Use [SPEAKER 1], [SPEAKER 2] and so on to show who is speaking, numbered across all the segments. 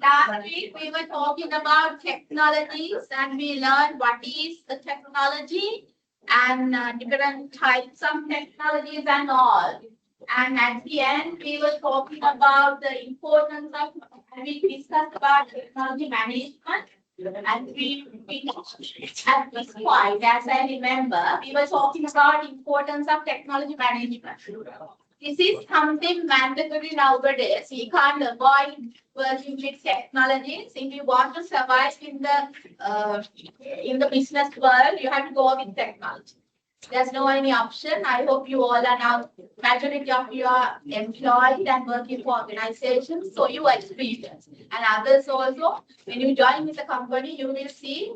[SPEAKER 1] Last week we were talking about technologies and we learned what is the technology and different types of technologies and all. And at the end, we were talking about the importance of, and we discussed about technology management. And we at this point, as I remember, we were talking about importance of technology management. This is something mandatory nowadays. We can't avoid working with technologies. If you want to survive in the business world, you have to go with technology. There's no any option. I hope you all are now, majority of you are employed and working for organizations, so you experience. And others also, when you join with the company, you will see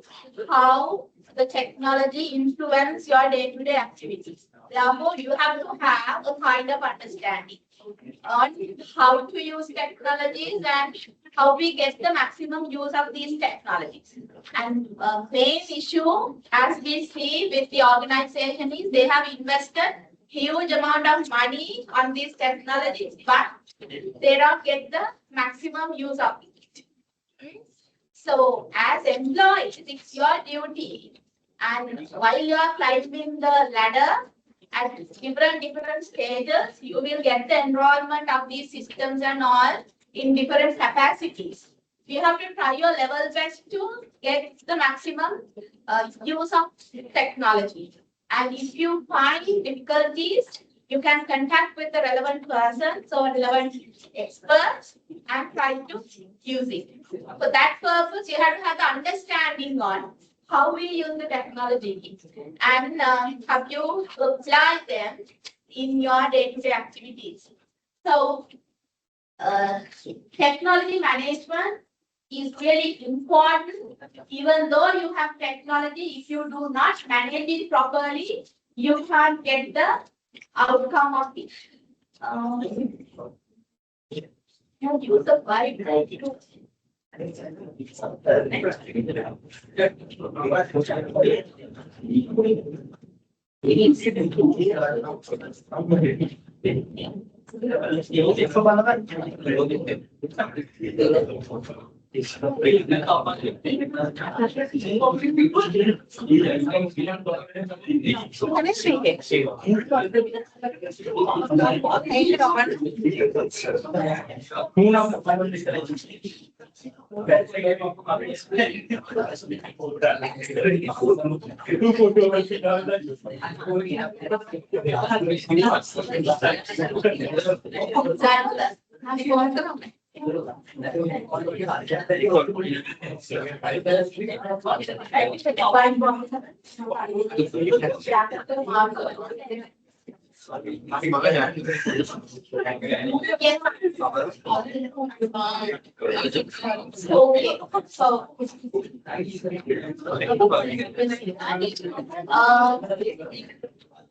[SPEAKER 1] how the technology influence your day-to-day activities. Therefore, you have to have a kind of understanding on how to use technologies and how we get the maximum use of these technologies. And main issue, as we see with the organization, is they have invested huge amount of money on these technologies, but they don't get the maximum use of it. So, as employees, it's your duty, and while you are climbing the ladder, at different stages, you will get the enrollment of these systems and all in different capacities. You have to try your level best to get the maximum use of technology. And if you find difficulties, you can contact with the relevant persons or relevant experts and try to use it. For that purpose, you have to have the understanding on how we use the technology and have you apply them in your day-to-day activities. So, technology management is really important. Even though you have technology, if you do not manage it properly, you can't get the outcome of it. Use the vibe to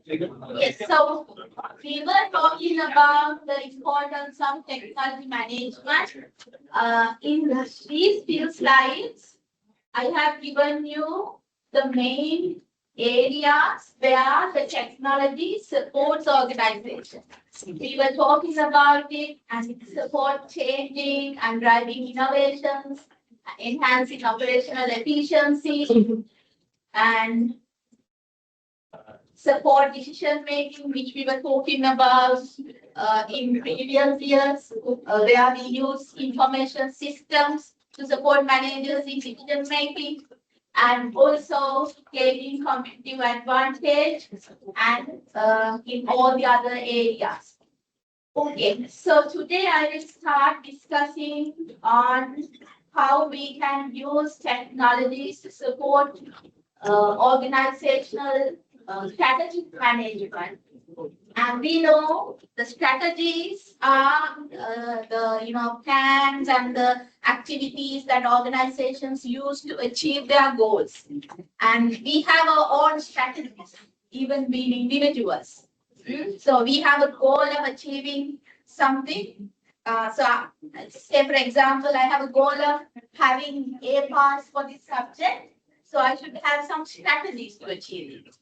[SPEAKER 1] yes, so we were talking about the importance of technology management. In these few slides, I have given you the main areas where the technology supports organization. We were talking about it and it supports changing and driving innovations, enhancing operational efficiency, and support decision making, which we were talking about in previous years, where we use information systems to support managers in decision making. and also gaining competitive advantage and in all the other areas. Okay, so today I will start discussing on how we can use technologies to support organizational strategic management. And we know the strategies are the plans and the activities that organizations use to achieve their goals. And we have our own strategies, even being individuals. So we have a goal of achieving something. Say for example, I have a goal of having A pass for this subject. So I should have some strategies to achieve it.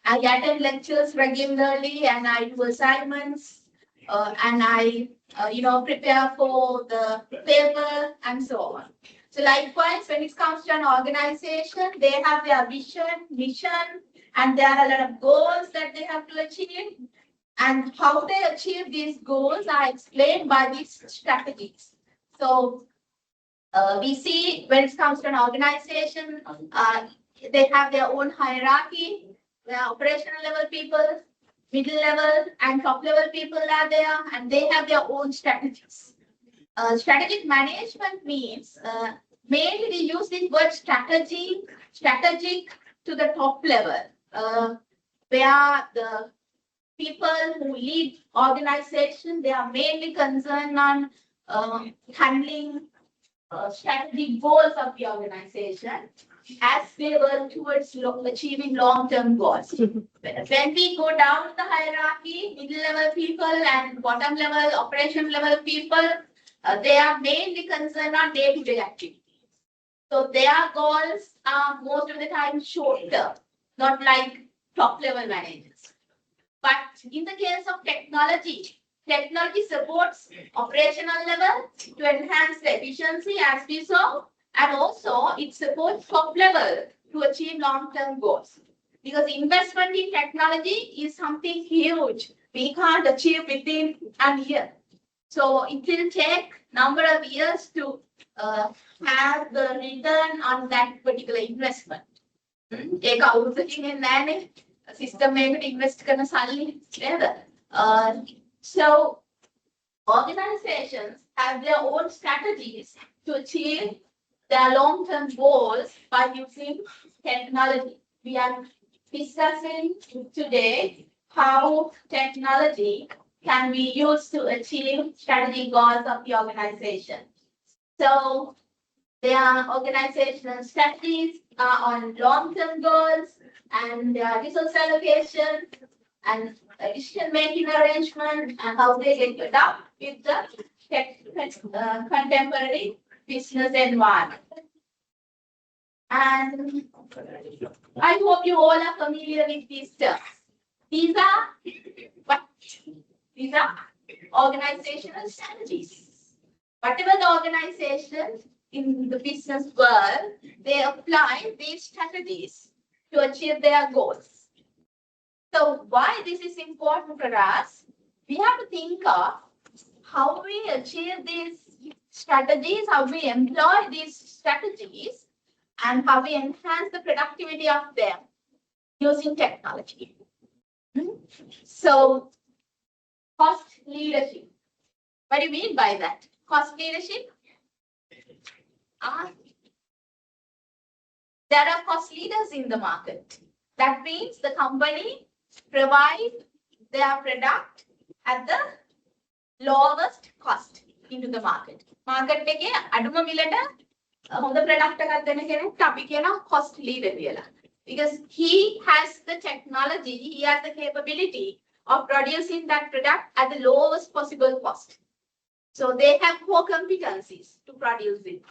[SPEAKER 1] I attend lectures regularly and I do assignments and I prepare for the paper and so on. So likewise, when it comes to an organization, they have their vision, mission, and there are a lot of goals that they have to achieve. And how they achieve these goals are explained by these strategies. So we see when it comes to an organization, they have their own hierarchy. The operational level people, middle level and top level people are there and they have their own strategies. Strategic management means mainly we use this word strategic to the top level, where the people who lead organization, they are mainly concerned on handling strategic goals of the organization as they work towards achieving long-term goals. When we go down the hierarchy, middle-level people and bottom-level, operation-level people, they are mainly concerned on day-to-day activities. So their goals are most of the time short-term, not like top-level managers. But in the case of technology supports operational level to enhance the efficiency as we saw, and also it supports top level to achieve long-term goals. Because investment in technology is something huge. We can't achieve within a year. So it will take number of years to have the return on that particular investment. ඒක අවුරුද්දකින් එන්නේ නැහනේ. System එකකට invest කරන සල්ලි නේද? So organizations have their own strategies to achieve their long-term goals by using technology. We are discussing today how technology can be used to achieve strategic goals of the organization. So their organizational strategies are on long-term goals and resource allocation and decision-making arrangement and how they get to adapt with the contemporary business environment. And I hope you all are familiar with these terms. These are organizational strategies. Whatever the organization in the business world, they apply these strategies to achieve their goals. So why this is important for us? We have to think of how we achieve these strategies, how we employ these strategies, and how we enhance the productivity of them using technology. So, cost leadership. What do you mean by that? Cost leadership? There are cost leaders in the market. That means the company provide their product at the lowest cost into the market. Market එකේ අඩුම මිලට හොඳ product එකක් දෙන කෙනෙක්ට අපි කියනවා cost leader කියලා. Because he has the technology, he has the capability of producing that product at the lowest possible cost. So they have core competencies to produce it.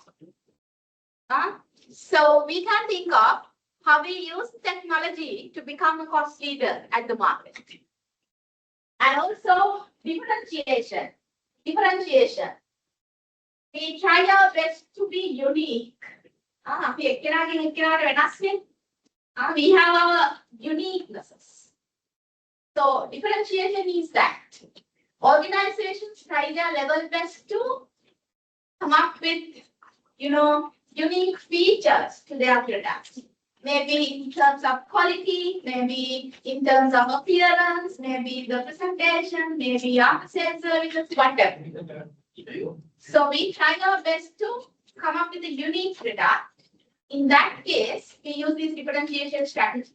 [SPEAKER 1] So we can think of how we use technology to become a cost leader at the market. And also differentiation. We try our best to be unique. We have our uniquenesses. So differentiation is that organizations try their level best to come up with, unique features to their products. Maybe in terms of quality, maybe in terms of appearance, maybe the presentation, maybe after-sales services, whatever. So we try our best to come up with a unique product. In that case, we use this differentiation strategy.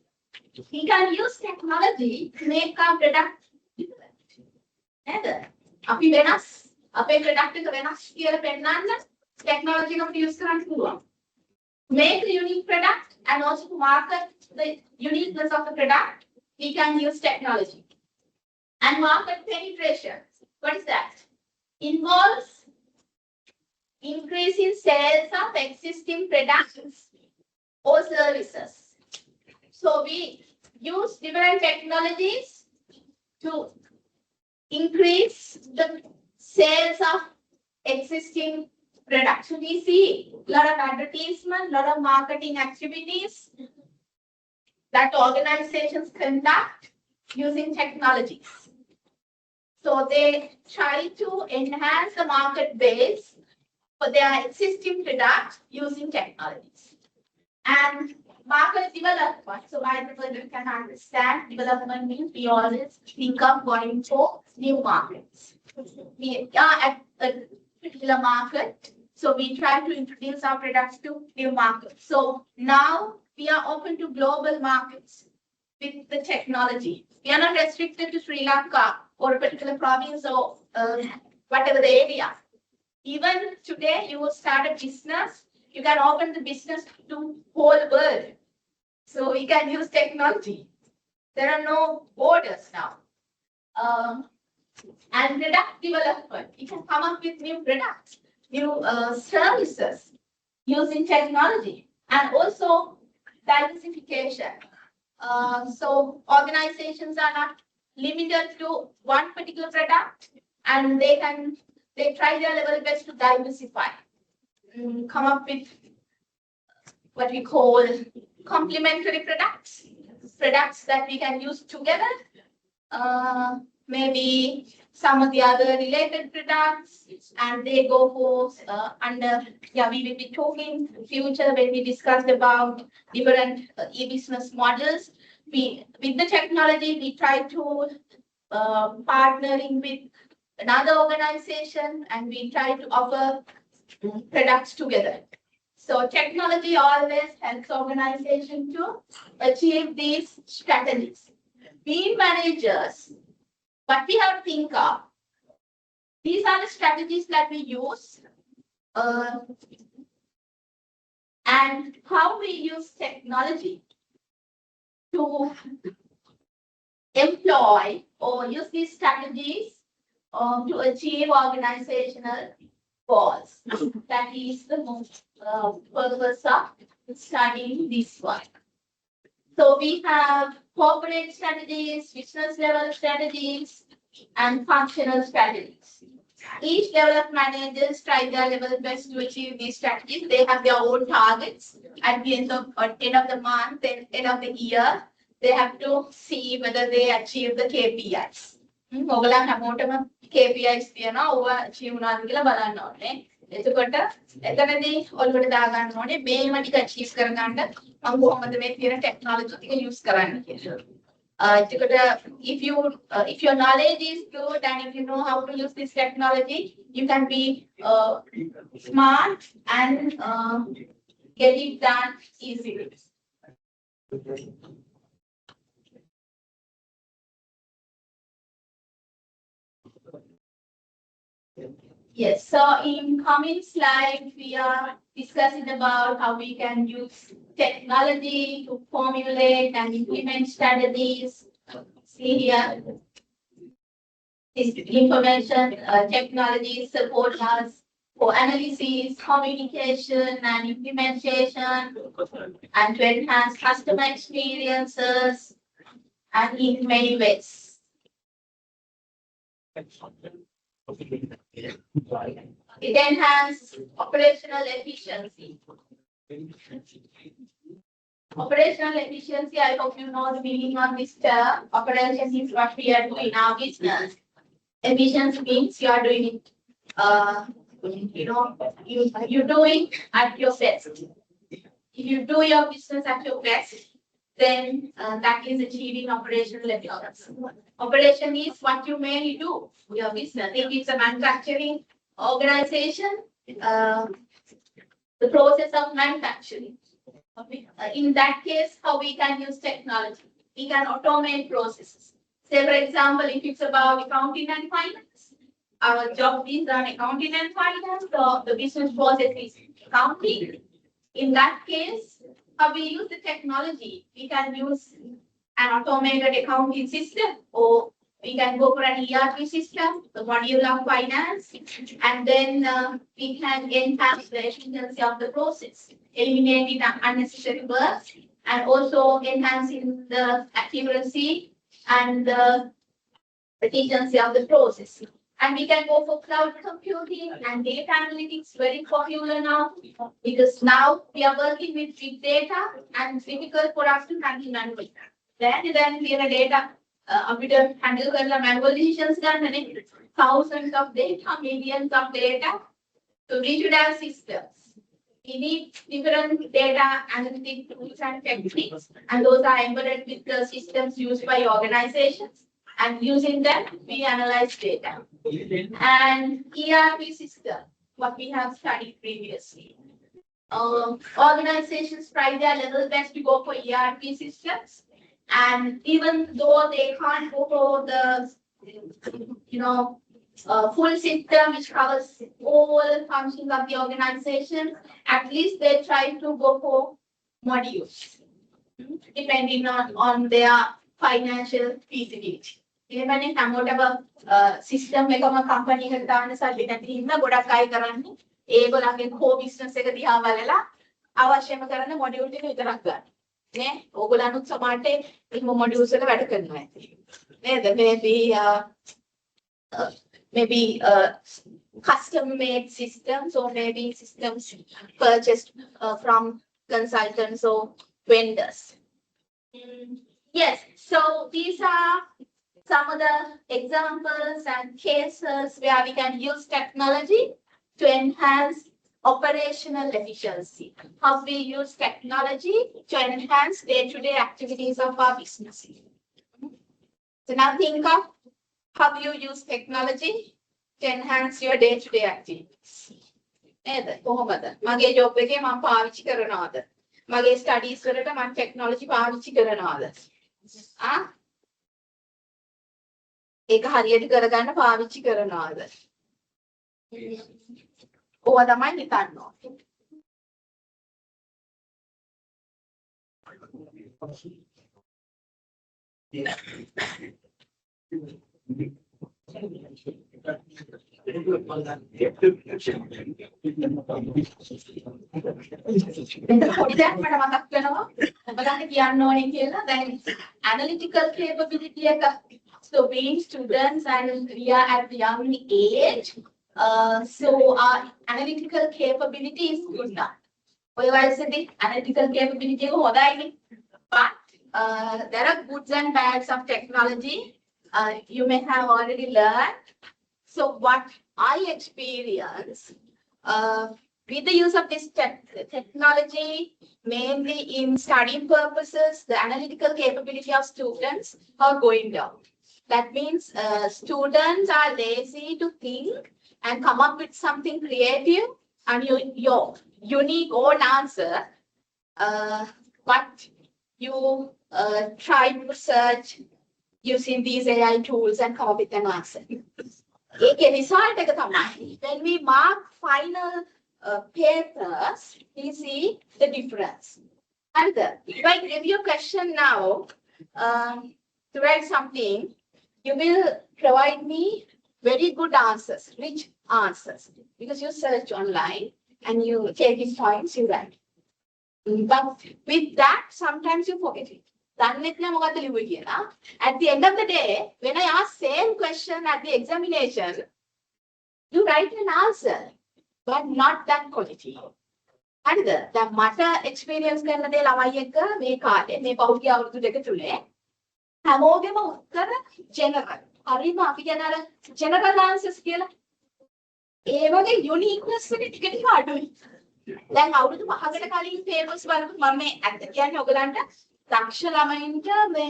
[SPEAKER 1] We can use technology to make our product different. අපි වෙනස් අපේ product එක වෙනස් කියලා පෙන්නන්න technology එක use කරන්න පුළුවන්. Make a unique product and also to market the uniqueness of the product, we can use technology. And market penetration, what is that? Involves increasing sales of existing products or services. So we use different technologies to increase the sales of existing products. So we see a lot of advertisement, a lot of marketing activities that organizations conduct using technologies. So they try to enhance the market base for their existing products using technologies. And market development. So by the way, you can understand development means we always think of going for new markets. We are at a particular market, so we try to introduce our products to new markets. So now we are open to global markets with the technology. We are not restricted to Sri Lanka or a particular province or whatever the area. Even today, you will start a business, you can open the business to whole world. So we can use technology. There are no borders now. And product development, you can come up with new products, new services using technology, and also diversification. So organizations are not limited to one particular product, and they try their level best to diversify, come up with what we call complementary products that we can use together. Maybe some of the other related products, and they go for under, we will be talking in future when we discussed about different e-business models. With the technology, we try to partnering with another organization, and we try to offer products together. So technology always helps organization to achieve these strategies. Being managers, what we have to think of, these are the strategies that we use, and how we use technology to employ or use these strategies to achieve organizational goals. That is the most purpose of studying this one. So we have corporate strategies, business level strategies, and functional strategies. Each level of managers try their level best to achieve these strategies. They have their own targets at the end of the month, end of the year. They have to see whether they achieve the KPIs. ඔයගලන් හැමෝටම KPIs තියෙනවා ඔව achieve වුණාද කියලා බලන්න ඕනේ. එතකොට එතනදී ඔළුවට දාගන්න ඕනේ මේව ටික achieve කරගන්න මම කොහොමද මේ තියෙන technology ටික use කරන්න කියලා. If your knowledge is good and if you know how to use this technology, you can be smart and get it done easily. Yes, so in coming slide, we are discussing about how we can use technology to formulate and implement strategies. See here, this information technology support us for analysis, communication, and implementation, and to enhance customer experiences, and in many ways. It enhances operational efficiency. Operational efficiency, I hope you know the meaning of this term. Operation is what we are doing in our business. Efficiency means you are doing it you do it at your best. If you do your business at your best, then that is achieving operational excellence. Operation is what you mainly do, your business. If it's a manufacturing organization, the process of manufacturing. In that case, how we can use technology? We can automate processes. Say, for example, if it's about accounting and finance, our job is on accounting and finance, so the business process is accounting. In that case, how we use the technology? We can use an automated accounting system, or we can go for an ERP system, the module of finance, and then we can enhance the efficiency of the process, eliminating unnecessary work, and also enhancing the accuracy and the efficiency of the process. And we can go for cloud computing and data analytics, very popular now, because now we are working with big data and it's difficult for us to handle manual. Then we have data, we don't handle manual decisions done, thousands of data, millions of data. So we should have systems. We need different data analytic tools and techniques, and those are embedded with the systems used by organizations. And using them, we analyze data. And ERP system, what we have studied previously. Organizations try their level best to go for ERP systems. And even though they can't go for the, full system which covers all functions of the organization, at least they try to go for modules, depending on their financial feasibility. එහෙමනේ හැමෝටම system එකම company එකකට දාන්න සල්ලි නැති හින්දා ගොඩක් අය කරන්නේ ඒගොල්ලන්ගේ කෝ බිස්නස් එක දිහා බලලා අවශ්‍යම කරන මොඩියුල් ටික විතරක් ගන්න. නේ? ඕගොල්ලන්ුත් සමහරට එහෙම මොඩියුල්ස් වල වැඩ කරනවා ඇති. නේද? maybe custom made systems, or maybe systems purchased from consultants or vendors. Yes, so these are some of the examples and cases where we can use technology to enhance operational efficiency. How we use technology to enhance day-to-day activities of our business. So now think of how you use technology to enhance your day-to-day activities. නේද? කොහොමද? මගේ job එකේ මම පාවිච්චි කරනවද? මගේ studies වලට මම ටෙක්නොලොජි පාවිච්චි කරනවද? ඒක හරියට කරගන්න පාවිච්චි කරනවාද? ඕවා තමයි හිතන්න ඕනේ. Analytical capability එක. So being students and we are at the young age, so our analytical capability is good now. ඔය වයසේදී analytical capability එක හොඳයිනේ. But there are goods and bads of technology. You may have already learned. So what I experience with the use of this technology, mainly in studying purposes, the analytical capability of students are going down. That means students are lazy to think and come up with something creative and your unique own answer. But you try to search using these AI tools and come up with an answer. When we mark final papers, we see the difference. And if I give you a question now to write something, you will provide me very good answers, rich answers, because you search online and you take it times, you write. But with that, sometimes you forget it. At the end of the day, when I ask same question at the examination, you write an answer, but not that quality. And the matter experience කරන දේ ළමයි එක්ක මේ කාලේ මේ පෞද්ගලික අවුරුදු දෙක තුනේ හැමෝගෙම උත්තර general. හරිම අපි කියන අර general answers කියලා. ඒ වගේ uniqueness එක ටික ටික අඩුයි. දැන් අවුරුදු 5කට කලින් papers බලපු මම මේ ඇත්ත කියන්නේ ඔයගලන්ට දක්ෂ ළමයින්ට මේ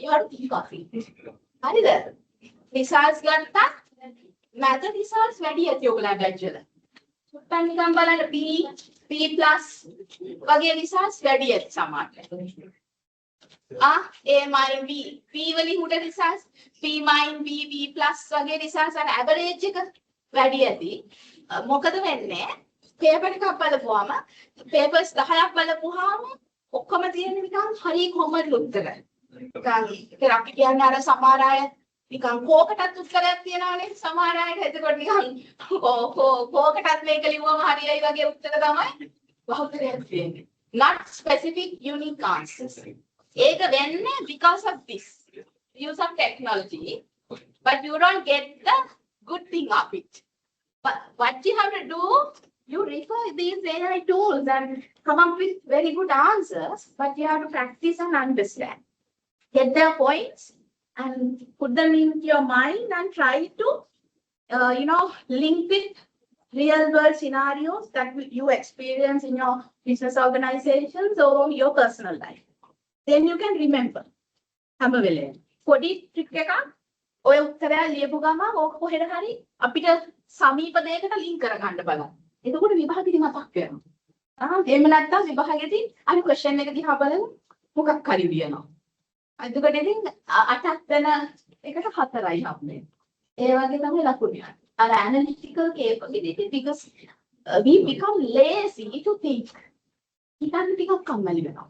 [SPEAKER 1] you have to think of it. හරිද? results ගත්තත් math results වැඩි ඇති ඔයගලන්ට batch වල. සුත්තන් නිකන් බලන්න B B+ වගේ results වැඩි ඇති සමහරට. A minus B වලින් උඩ results B minus B B+ වගේ results අර average එක වැඩි ඇති. මොකද වෙන්නේ? paper එකක් බලපුවාම papers 10ක් බලපුවාම ඔක්කොම තියෙන නිකන් හරි කොමඩ් උත්තර. නිකන් ඒක අපි කියන්නේ අර සමහර අය නිකන් කෝකටත් උත්තරයක් තියනවානේ සමහර අයට. එතකොට නිකන් කෝකටත් මේක ලිව්වම හරියයි වගේ උත්තර තමයි බහුතරයක් තියෙන්නේ. Not specific unique answers. ඒක වෙන්නේ because of this use of technology, but you don't get the good thing of it. But what you have to do, you refer these AI tools and come up with very good answers, but you have to practice and understand. Get their points and put them into your mind and try to, link with real world scenarios that you experience in your business organizations or your personal life. Then you can remember. හැම වෙලේම පොඩි trick එකක් ඔය උත්තරය ලියපු ගමන් ඕක කොහෙද හරි අපිට සමීප දෙයකට ලින්ක් කරගන්න බලන්න. එතකොට විභාගෙදි මතක් වෙනවා. එහෙම නැත්නම් විභාගෙදි අර ක්වෙස්චන් එක දිහා බලමු මොකක් හරි ලියනවා. එතකොට ඉතින් 8ක් වෙන එකට 4යි හම්බෙන්නේ. ඒ වගේ තමයි ලකුණු යන්නේ. අර analytical capability because we become lazy to think. හිතන්න ටිකක් කම්මැලි වෙනවා.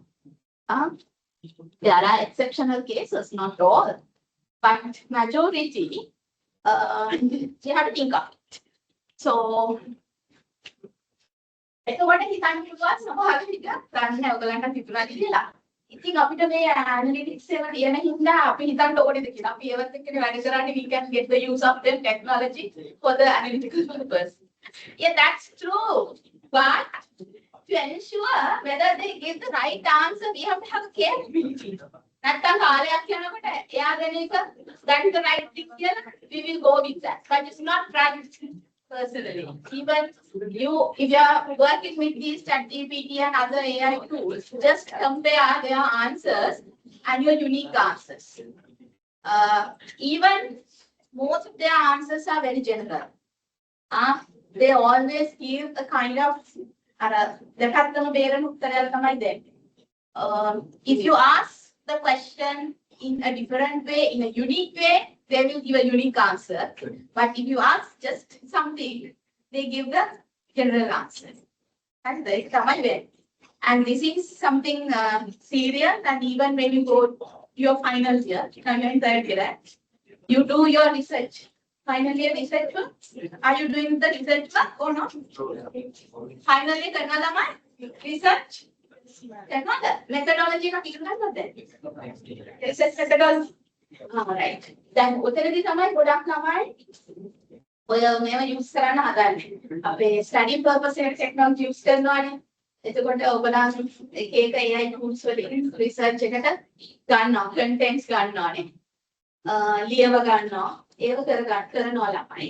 [SPEAKER 1] There are exceptional cases, not all, but majority, you have to think of it. So, එතකොට හිතන්න පුළුවන් සමහර විට ගන්න ඔයගලන්ට තිබුණා කියලා. ඉතින් අපිට මේ ඇනලිටික්ස් ඒවා තියෙන හින්දා අපි හිතන්න ඕනේද කියලා. අපි ඒවත් එක්කනේ වැඩ කරන්නේ. We can get the use of them technology for the analytical purpose. Yeah, that's true. But to ensure whether they give the right answer, we have to have a capability. නැත්තම් කාලයක් යනකොට එයා දෙන එක that is the right thing කියලා we will go with that. But it's not right personally. Even you, if you are working with these ChatGPT and other AI tools, just compare their answers and your unique answers. Even most of their answers are very general. They always give a kind of if you ask the question in a different way, in a unique way, they will give a unique answer. But if you ask just something, they give the general answer. And this is something serious. And even when you go to your final year, third year, you do your research. Final year research work. Are you doing the research work or not? Finally, research. Methodology research methodology. All right. Then උතනදී තමයි ගොඩක් ළමයි ඔය මේව use කරන්න හදන්නේ. අපේ study purpose එකට technology use කරනවානේ. එතකොට ඔයගොල්ලන් එක එක AI tools වලින් research එකට ගන්නවා, contents ගන්නවානේ. ලියව ගන්නවා. ඒව කරනවා ළමයි.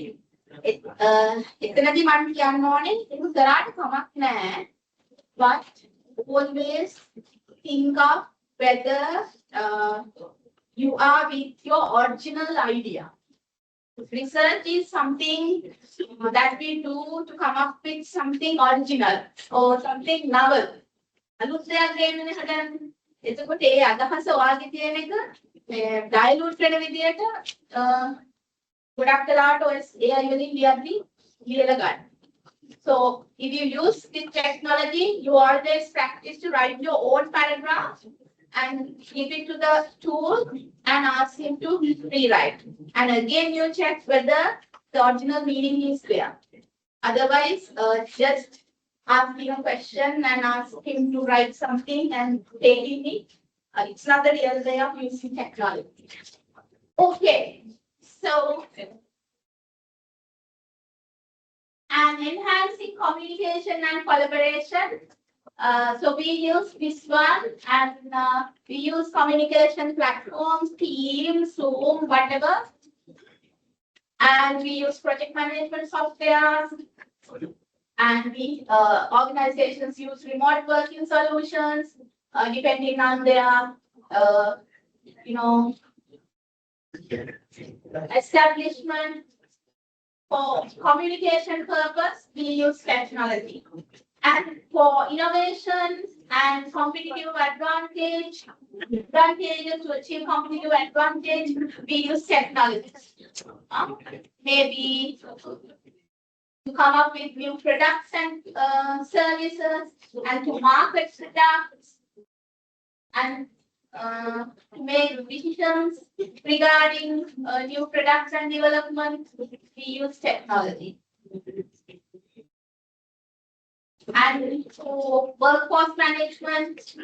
[SPEAKER 1] එතනදී මම කියන්න ඕනේ ඒක කරාට කමක් නැහැ. But always think of whether you are with your original idea. Research is something that we do to come up with something original or something novel. අලුත් දෙයක් ගේන්නේ හදන්නේ. එතකොට ඒ අදහස ඔයාගේ තියෙන එක dilute වෙන විදියට ගොඩක් වෙලාවට ඔය AI වලින් ලියද්දී ලියලා ගන්න. So if you use this technology, you always practice to write your own paragraph and give it to the tool and ask him to rewrite. And again, you check whether the original meaning is there. Otherwise, just ask him a question and ask him to write something and taking it. It's not the real way of using technology. Okay, so and enhancing communication and collaboration. So we use this one and we use communication platforms, Teams, Zoom, whatever. And we use project management software. And we organizations use remote working solutions depending on their establishment. For communication purpose, we use technology. And for innovation and competitive advantages to achieve competitive advantage, we use technology. Maybe to come up with new products and services and to market products and to make decisions regarding new products and development, we use technology. And for workforce management,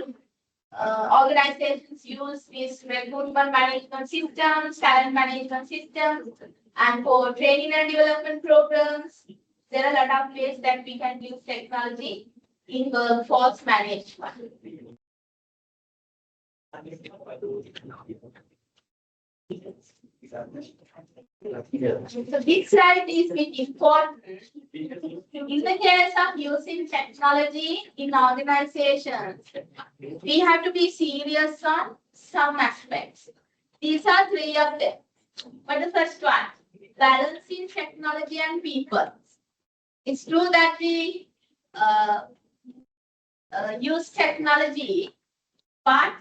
[SPEAKER 1] organizations use these recruitment management systems, talent management systems, and for training and development programs, there are a lot of ways that we can use technology in workforce management. So this slide is very important. In the case of using technology in organizations, we have to be serious on some aspects. These are three of them. But the first one, balancing technology and people. It's true that we use technology, but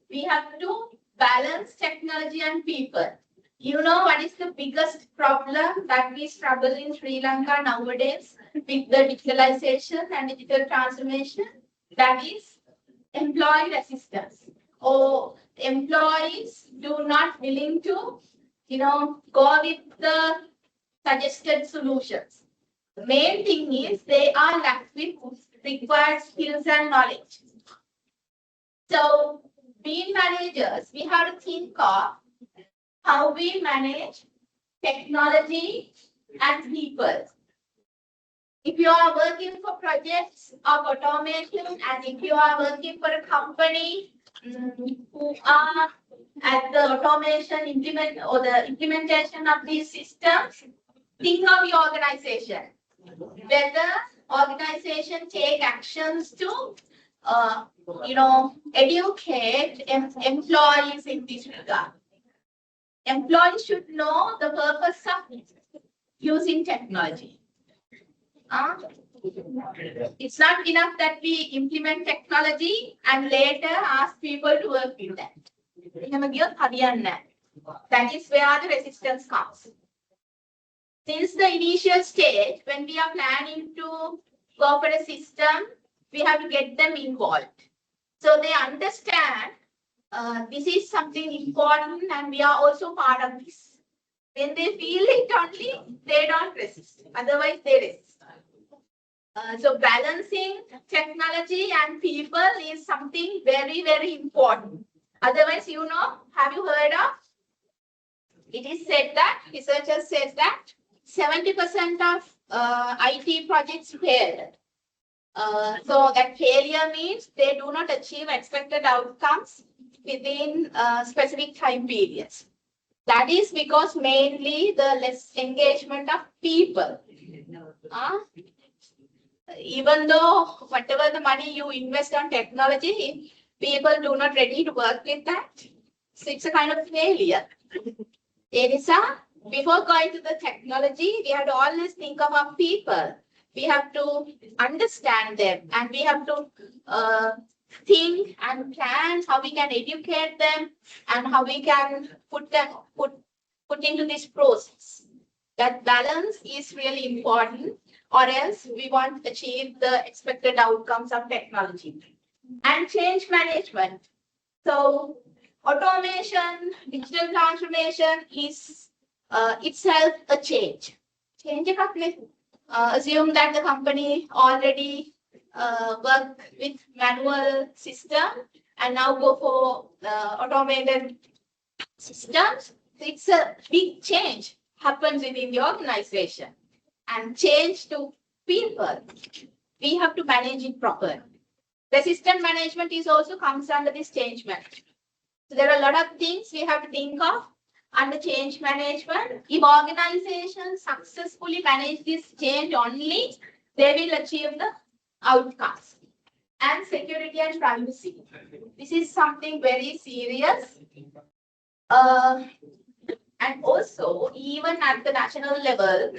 [SPEAKER 1] we have to balance technology and people. You know what is the biggest problem that we struggle in Sri Lanka nowadays with the digitalization and digital transformation? That is employee resistance, or employees do not willing to, go with the suggested solutions. The main thing is they are lacked with required skills and knowledge. So, being managers, we have to think of how we manage technology and people. If you are working for projects of automation and if you are working for a company who are at the automation implementation of these systems, think of your organization. Whether organization take actions to educate employees in this regard. Employees should know the purpose of using technology. It's not enough that we implement technology and later ask people to work with that. That is where the resistance comes. Since the initial stage, when we are planning to go for a system, we have to get them involved. So they understand this is something important and we are also part of this. When they feel it only, they don't resist. Otherwise, they resist. So balancing technology and people is something very, very important. Otherwise, have you heard of? It is said that, researchers says that 70% of IT projects fail. So that failure means they do not achieve expected outcomes within specific time periods. That is because mainly the less engagement of people. Even though whatever the money you invest on technology, people do not ready to work with that. So it's a kind of failure. Before going to the technology, we have to always think of our people. We have to understand them and we have to think and plan how we can educate them and how we can put into this process. That balance is really important, or else we won't achieve the expected outcomes of technology. And change management. So automation, digital transformation is itself a change. Assume that the company already work with manual system and now go for automated systems. It's a big change happens within the organization, and change to people. We have to manage it properly. Resistance management is also comes under this change management. So there are a lot of things we have to think of under change management. If organizations successfully manage this change only, they will achieve the outcomes. And security and privacy. This is something very serious. And also, even at the national level,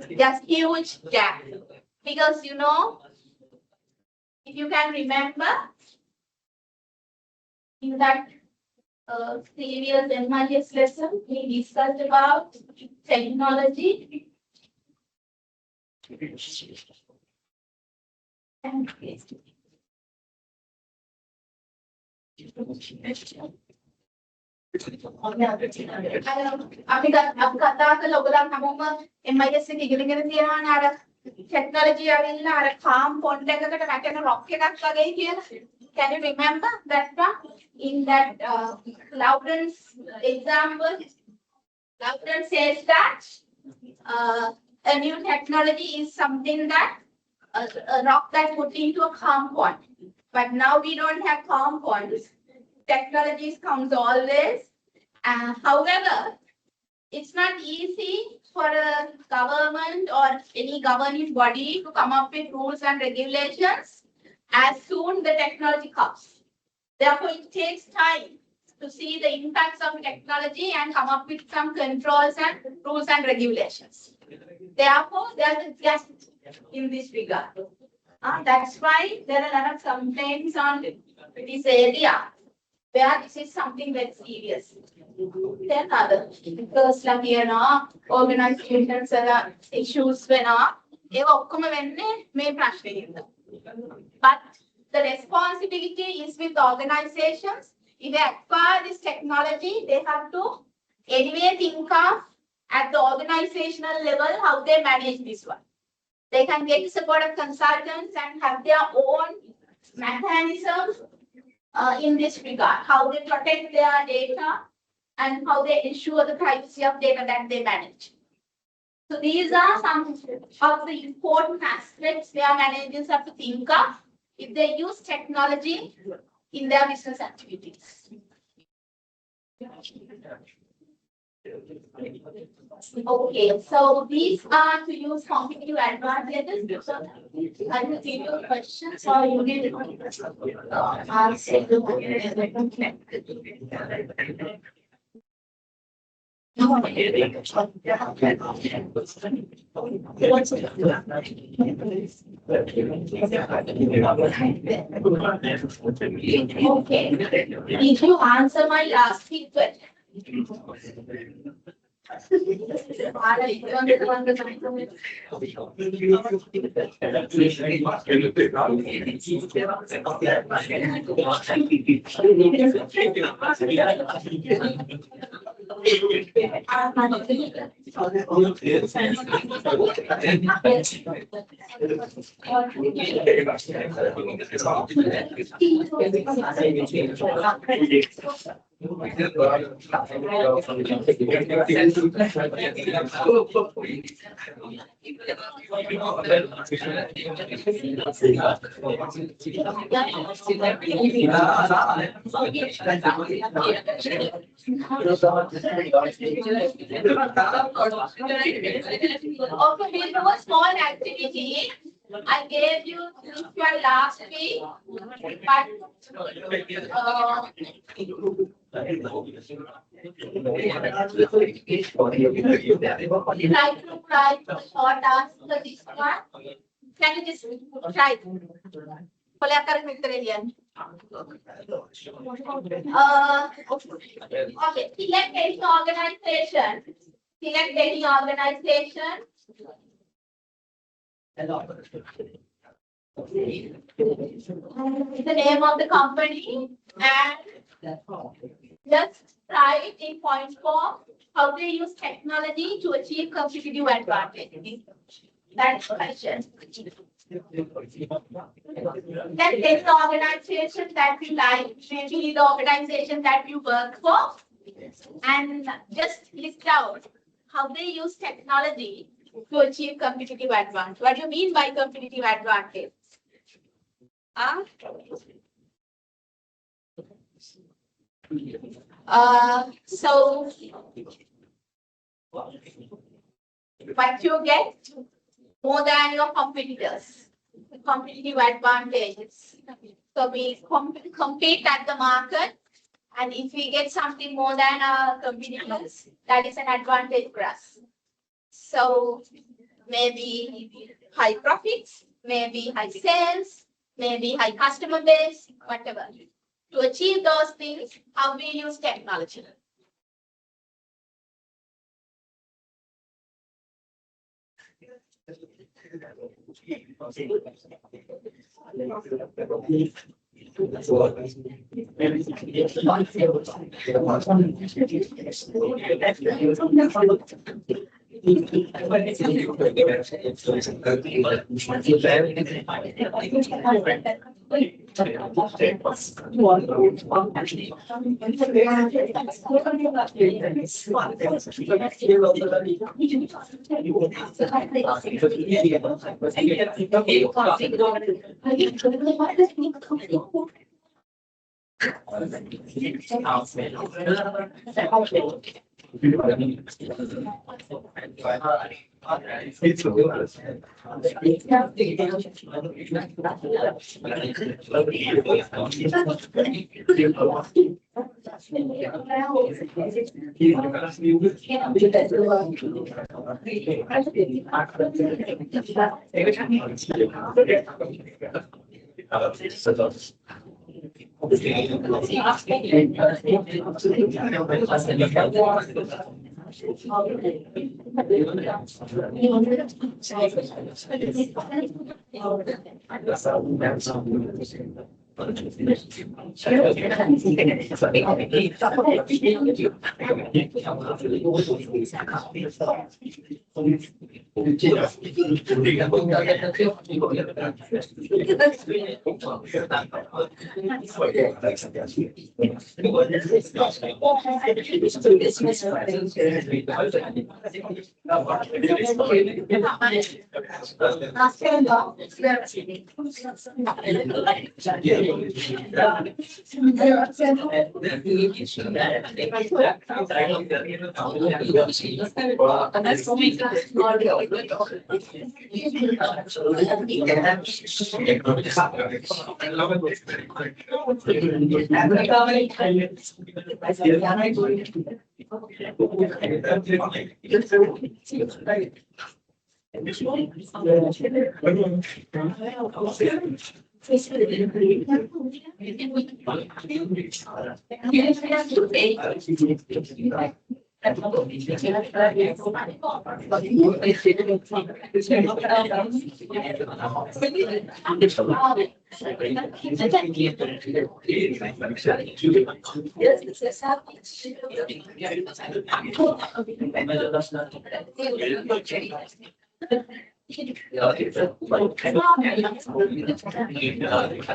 [SPEAKER 1] there's huge gap. Because, you know, if you can remember, in that previous MIS lesson, we discussed about technology. And අපි කතා කළා ඔයගොල්ලන් හැමෝම MIS එක ඉගෙනගෙන තියෙනවානේ අර technology ඇවිල්ලා අර කාම් පොන්ඩ් එකකට වැටෙන රොක් එකක් වගේ කියලා. Can you remember that one? In that Loudon's example, Loudon says that a new technology is something that a rock that put into a calm pond. But now we don't have calm ponds. Technologies comes always. However, it's not easy for a government or any governing body to come up with rules and regulations as soon the technology comes. Therefore, it takes time to see the impacts of technology and come up with some controls and rules and regulations. Therefore, there is a gap in this regard. That's why there are a lot of complaints on this area, where this is something very serious. Then other, because like here now, organizations issues when but the responsibility is with organizations. If they acquire this technology, they have to anyway think of at the organizational level how they manage this one. They can get support of consultants and have their own mechanisms in this regard, how they protect their data and how they ensure the privacy of data that they manage. So these are some of the important aspects where managers have to think of if they use technology in their business activities. Okay, so these are to use competitive advantages. So I will give you questions or you will answer. Okay. Did you answer my last question? Okay, we do a small activity. I gave you this one last week, but try to write a short answer this one. Can you just try? Okay, select any organization. Select any organization. The name of the company and just write in point form how they use technology to achieve competitive advantage. That's the question. Then take the organization that you like, maybe the organization that you work for, and just list out how they use technology to achieve competitive advantage. What do you mean by competitive advantage? So what you get more than your competitors, competitive advantages. So we compete at the market, and if we get something more than our competitors, that is an advantage for us. So maybe high profits, maybe high sales, maybe high customer base, whatever. To achieve those things, how we use technology.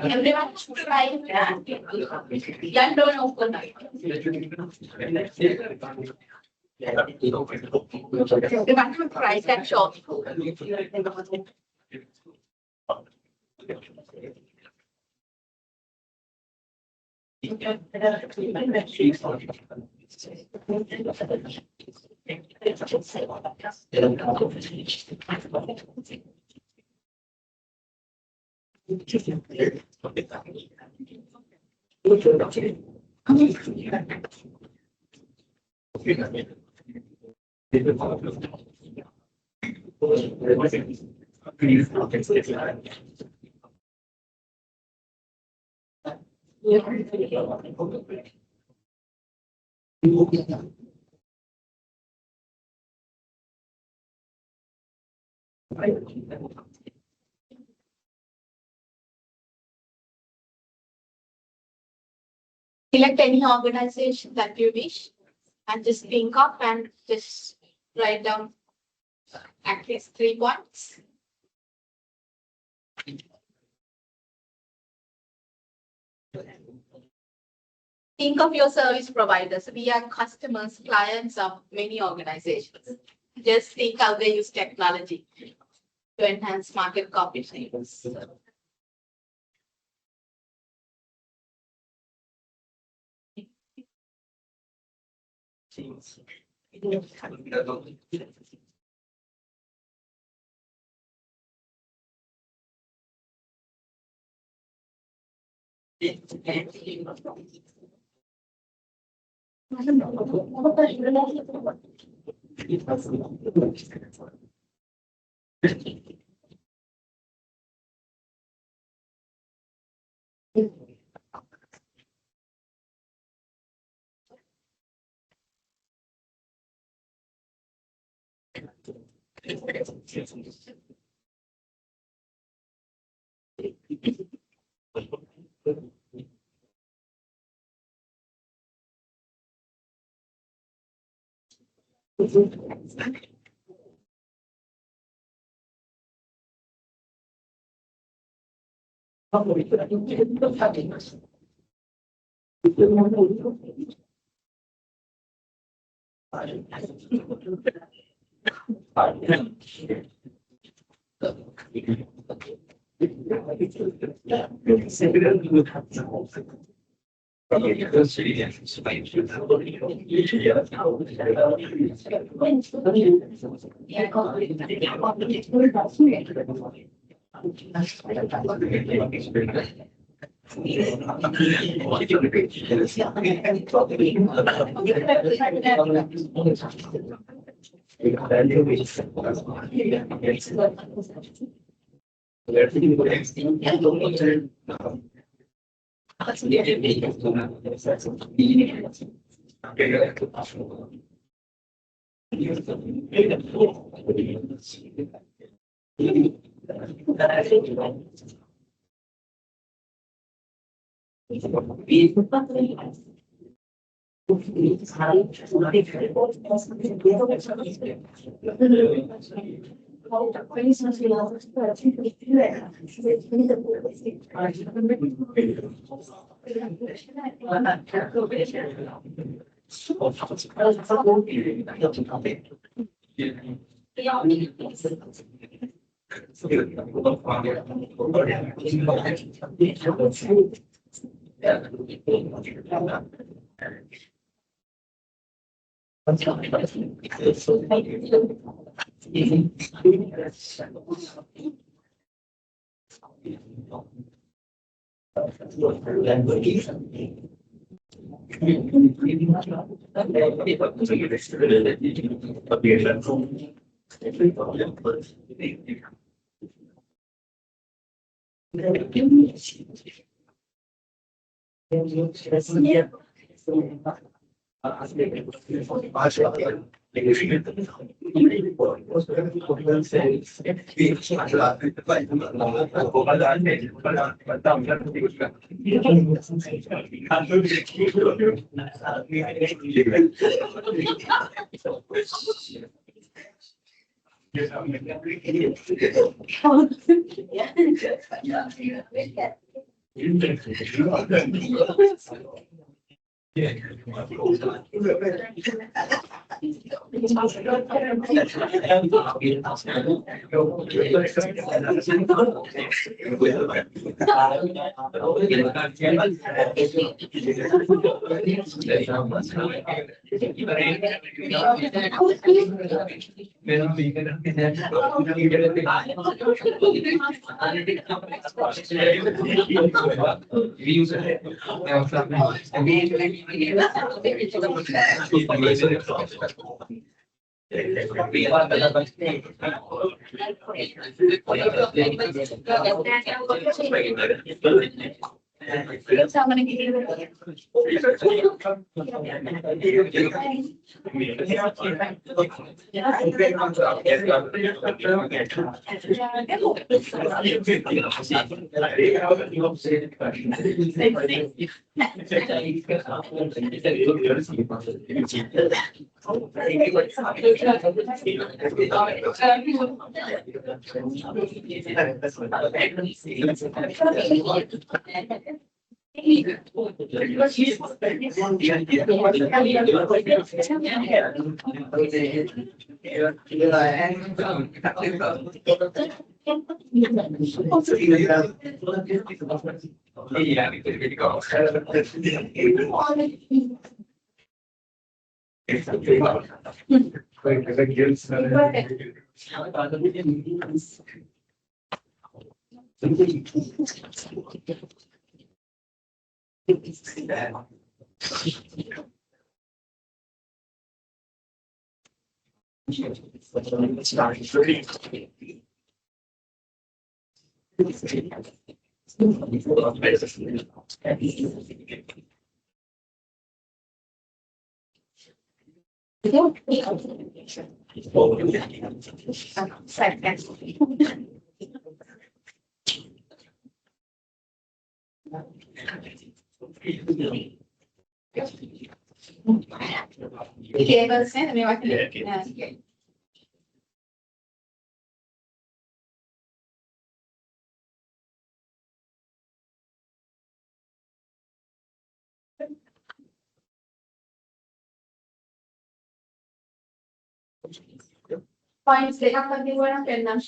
[SPEAKER 1] Everyone should try that. Young don't open up. Everyone should try that shop. Select any organization that you wish and just think up and just write down at least 3 points. Think of your service providers. We are customers, clients of many organizations. Just think how they use technology to enhance market competitiveness. Points දෙකක් වගේ වුණා පෙන්නන්න.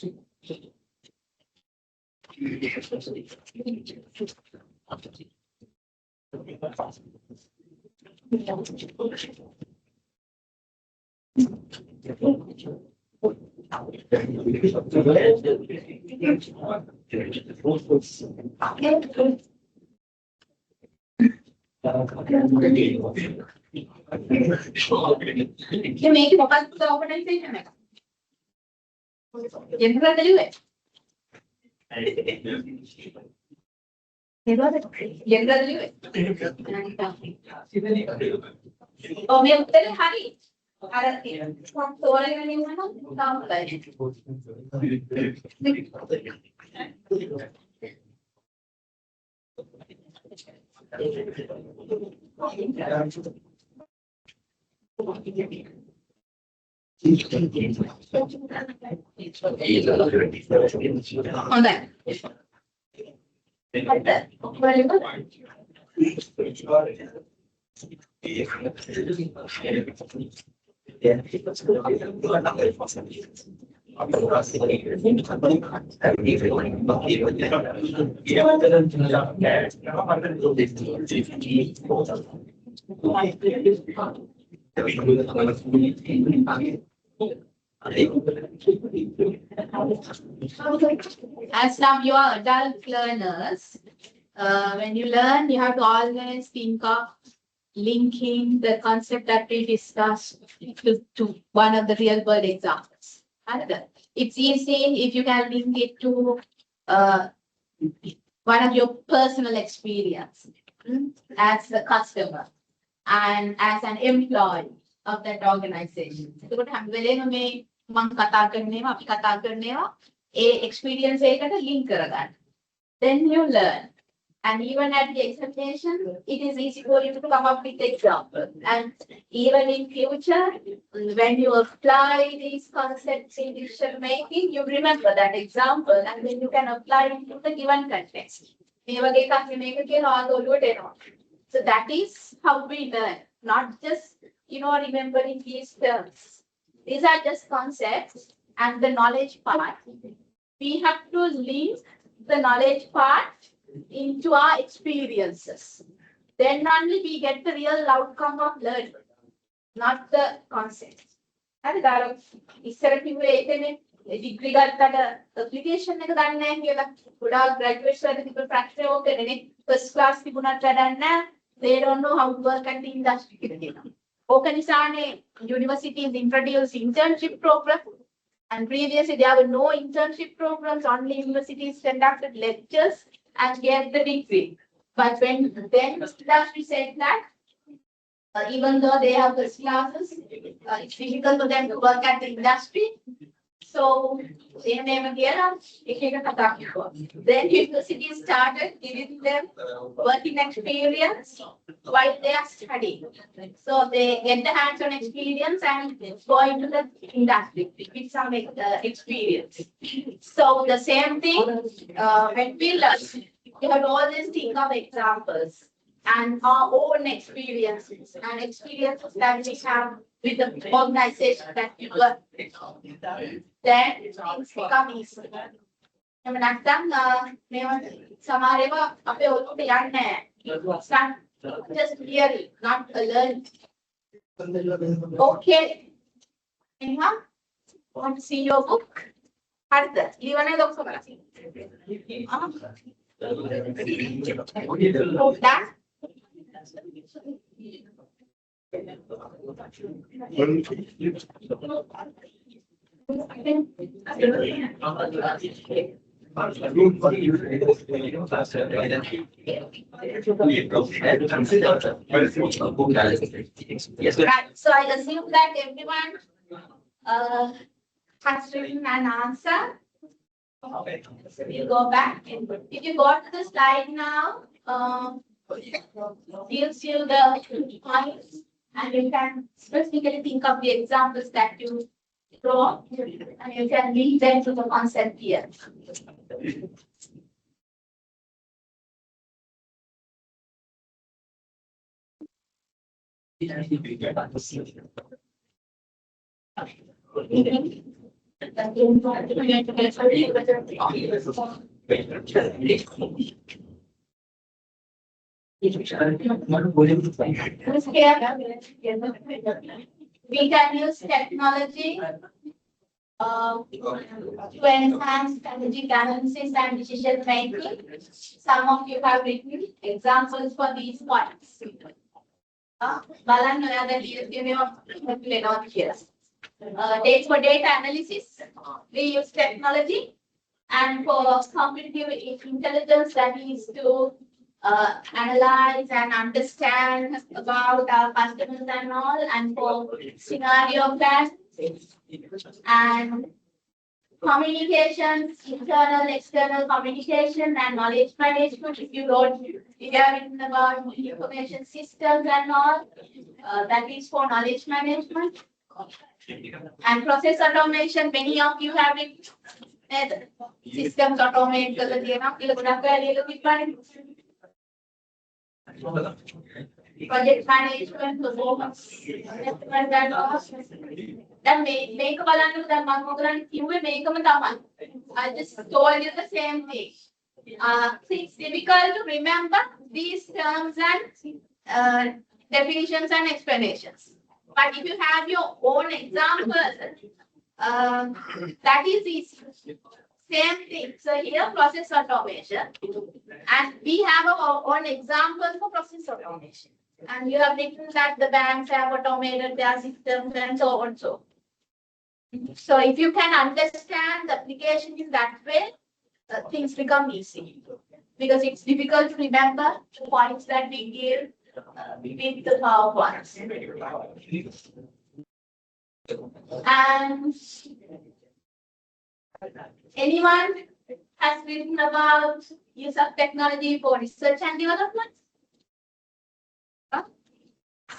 [SPEAKER 1] මේක මොකක්ද organisation එක? General දෙලුවේ. General දෙලුවේ. ඔව් මේ උත්තරේ හරි. අර තෝරගෙන ඉන්නනම් තාම හොඳයි. As now you are adult learners, when you learn, you have to always think of linking the concept that we discussed to one of the real world examples. And it's easy if you can link it to one of your personal experience as a customer and as an employee of that organization. එතකොට හැම වෙලේම මේ මම කතා කරන්නේවා අපි කතා කරන්නේවා ඒ experience එකකට link කරගන්න. Then you learn. And even at the examination, it is easy for you to come up with example. And even in future, when you apply these concepts in decision making, you remember that example and then you can apply it to the given context. So that is how we learn, not just remembering these terms. These are just concepts and the knowledge part. We have to link the knowledge part into our experiences. Then only we get the real outcome of learning, not the concept. And that is degree application graduate certificate practice first class they don't know how to work at the industry. Universities introduced internship program, and previously there were no internship programs, only universities conducted lectures and gave the degree. But when then the industry said that even though they have first classes, it's difficult for them to work at the industry. So then university started giving them working experience while they are studying. So they get the hands-on experience and go into the industry with some experience. So the same thing when we learn, you have to always think of examples and our own experiences and experiences that we have with the organization that we work with. Then things become easy. Just theory, not a learn. Okay. Anyone want to see your book? How's that? You want to look for that? That? Right. So I assume that everyone has written an answer. So we'll go back. If you go to the slide now, gives you the points, and you can specifically think of the examples that you draw, and you can link them to the concept here. We can use technology to enhance strategic analysis and decision making. Some of you have written examples for these points. For data analysis, we use technology, and for cognitive intelligence, that is to analyze and understand about our customers and all, and for scenario plans and communications, internal, external communication and knowledge management. If you have written about information systems and all, that is for knowledge management. And process automation, many of you have written systems automate project management, performance, and all. Then make I just told you the same thing. It's difficult to remember these terms and definitions and explanations. But if you have your own examples, that is easy. Same thing. So here, process automation, and we have our own examples for process automation. And you have written that the banks have automated their systems and so on. So if you can understand the application in that way, things become easy. Because it's difficult to remember the points that we give with the PowerPoints. And anyone has written about use of technology for research and development?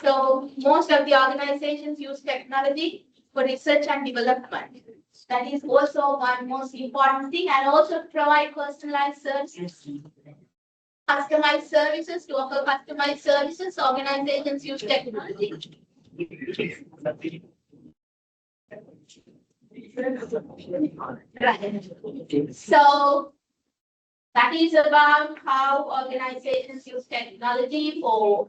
[SPEAKER 1] So most of the organizations use technology for research and development. That is also one most important thing, and also provide personalized services. Customized services, to offer customized services, organizations use technology. Right. So that is about how organizations use technology for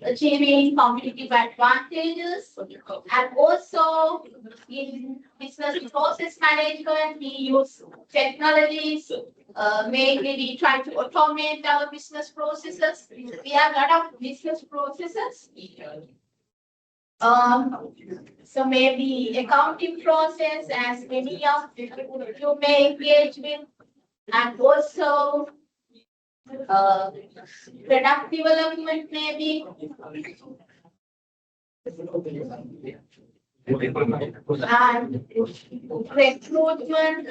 [SPEAKER 1] achieving competitive advantages. And also in business process management, we use technologies. Mainly we try to automate our business processes. We have a lot of business processes. So maybe accounting process, as many of you may engage with, and also product development maybe. And recruitment,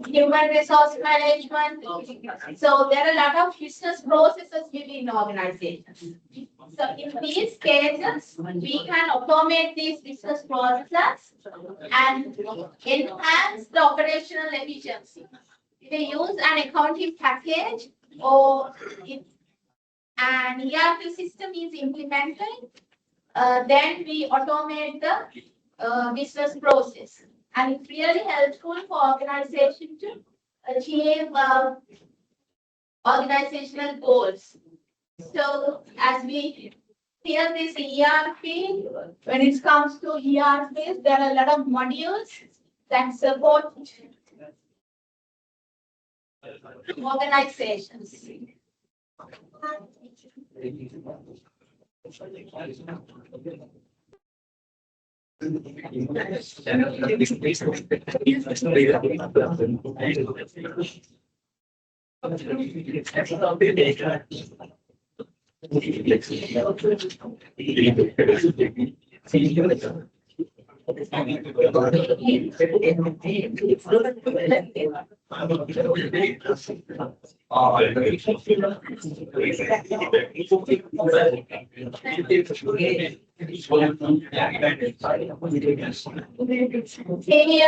[SPEAKER 1] human resource management. So there are a lot of business processes within organizations. So in these cases, we can automate these business processes and enhance the operational efficiency. We use an accounting package or an ERP system is implemented, then we automate the business process. And it's really helpful for organization to achieve organizational goals. So as we hear this ERP, when it comes to ERPs, there are a lot of modules that support organizations. Here,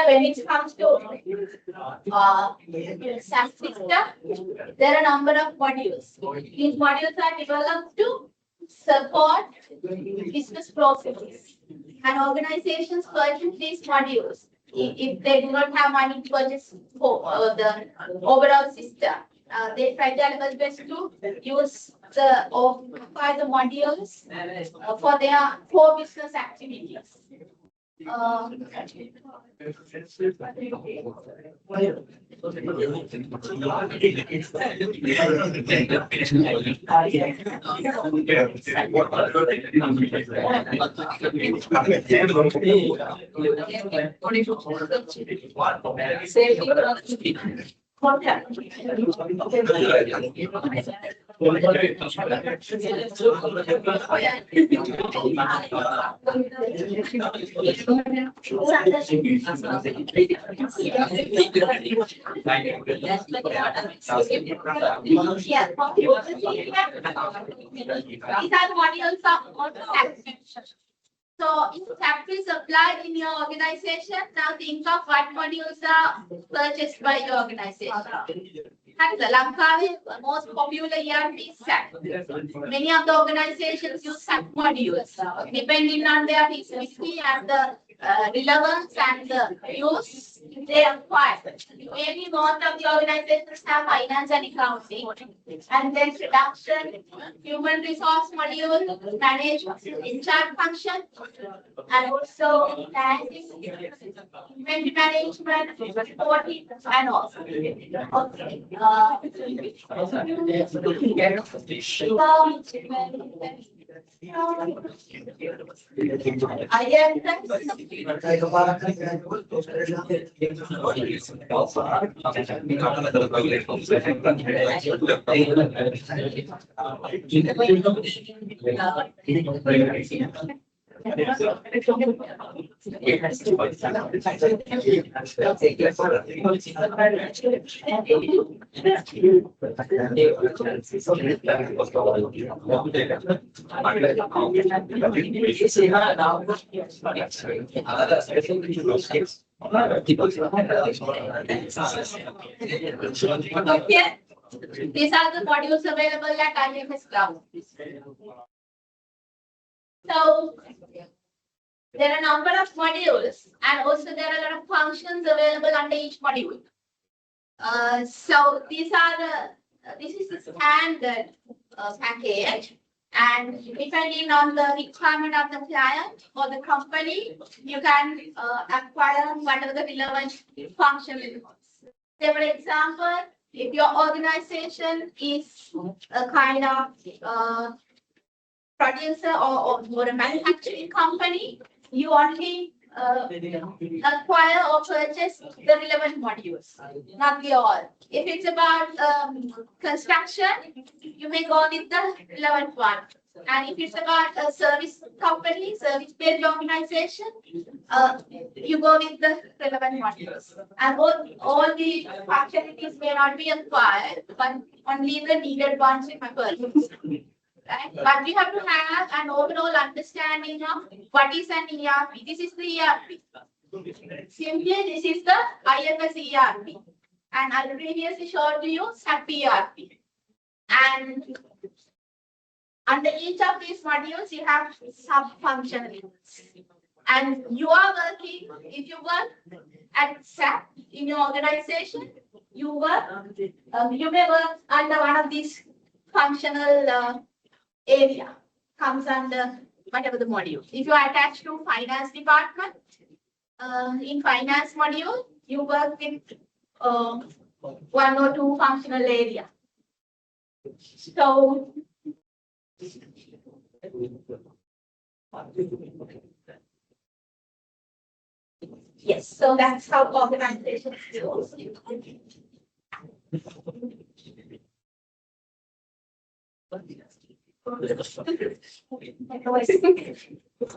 [SPEAKER 1] when it comes to SAP system, there are a number of modules. These modules are developed to support business processes. And organizations purchase these modules if they do not have money to purchase for the overall system. They try their best to use or buy the modules for their core business activities. These are the modules of tax. So if tax is applied in your organization, now think of what modules are purchased by your organization. And Lanka, the most popular ERP is SAP. Many of the organizations use SAP modules, depending on their history and the relevance and the use they acquire. Maybe most of the organizations have finance and accounting, and then production, human resource module, manage HR function, and also inventory management, reporting, and also. Okay. Okay. These are the modules available at IMS Cloud. So there are a number of modules, and also there are a lot of functions available under each module. So these are this is the standard package, and depending on the requirement of the client or the company, you can acquire whatever the relevant function is. Say for example, if your organization is a kind of producer or a manufacturing company, you only acquire or purchase the relevant modules, not the all. If it's about construction, you may go with the relevant one. And if it's about a service company, service-based organization, you go with the relevant modules. And all the functionalities may not be acquired, but only the needed ones in my purchase. Right? But you have to have an overall understanding of what is an ERP. This is the ERP. Simply, this is the IFS ERP. And I previously showed you SAP ERP. And under each of these modules, you have sub-functionalities. And you are working, if you work at SAP in your organization, you may work under one of these functional area comes under whatever the module. If you are attached to finance department, in finance module, you work with one or two functional area. So yes, so that's how organizations do. And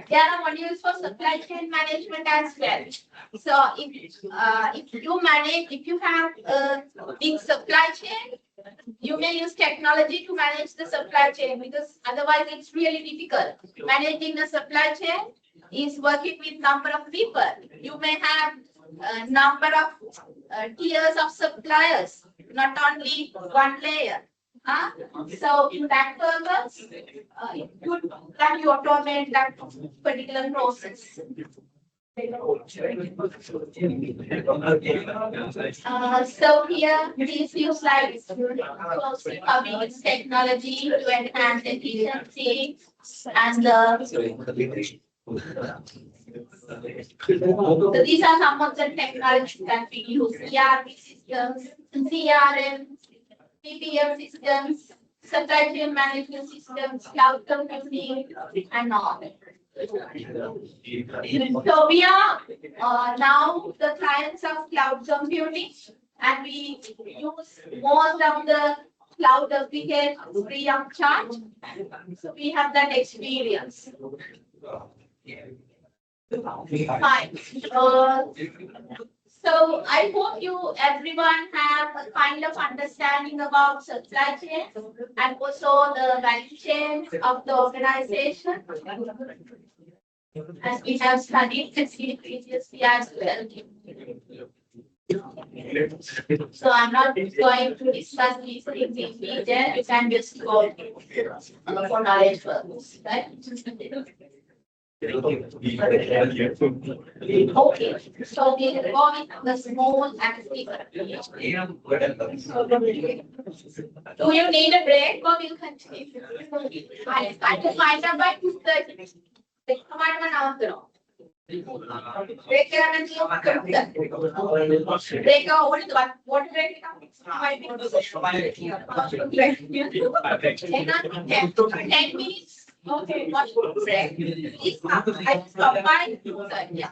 [SPEAKER 1] there are modules for supply chain management as well. So if you have a big supply chain, you may use technology to manage the supply chain, because otherwise it's really difficult. Managing the supply chain is working with number of people. You may have a number of tiers of suppliers, not only one layer. So in that purpose, it's good that you automate that particular process. So here, these few slides closely cover technology to enhance efficiency and so these are some of the technologies that we use: ERP systems, CRM, PPM systems, supply chain management systems, cloud computing, and all. So we are now the clients of cloud computing, and we use most of the cloud applications free of charge. So we have that experience. Fine. So I hope everyone have a kind of understanding about supply chain and also the value chain of the organization. As we have studied this previously as well. So I'm not going to discuss these things in detail. You can just go for knowledge purpose, right? Okay, so we will go with the small and big. Do you need a break or will you continue? I will find out by 2:30. Break what break? 10 minutes. Okay, what break? I stop by 2:30.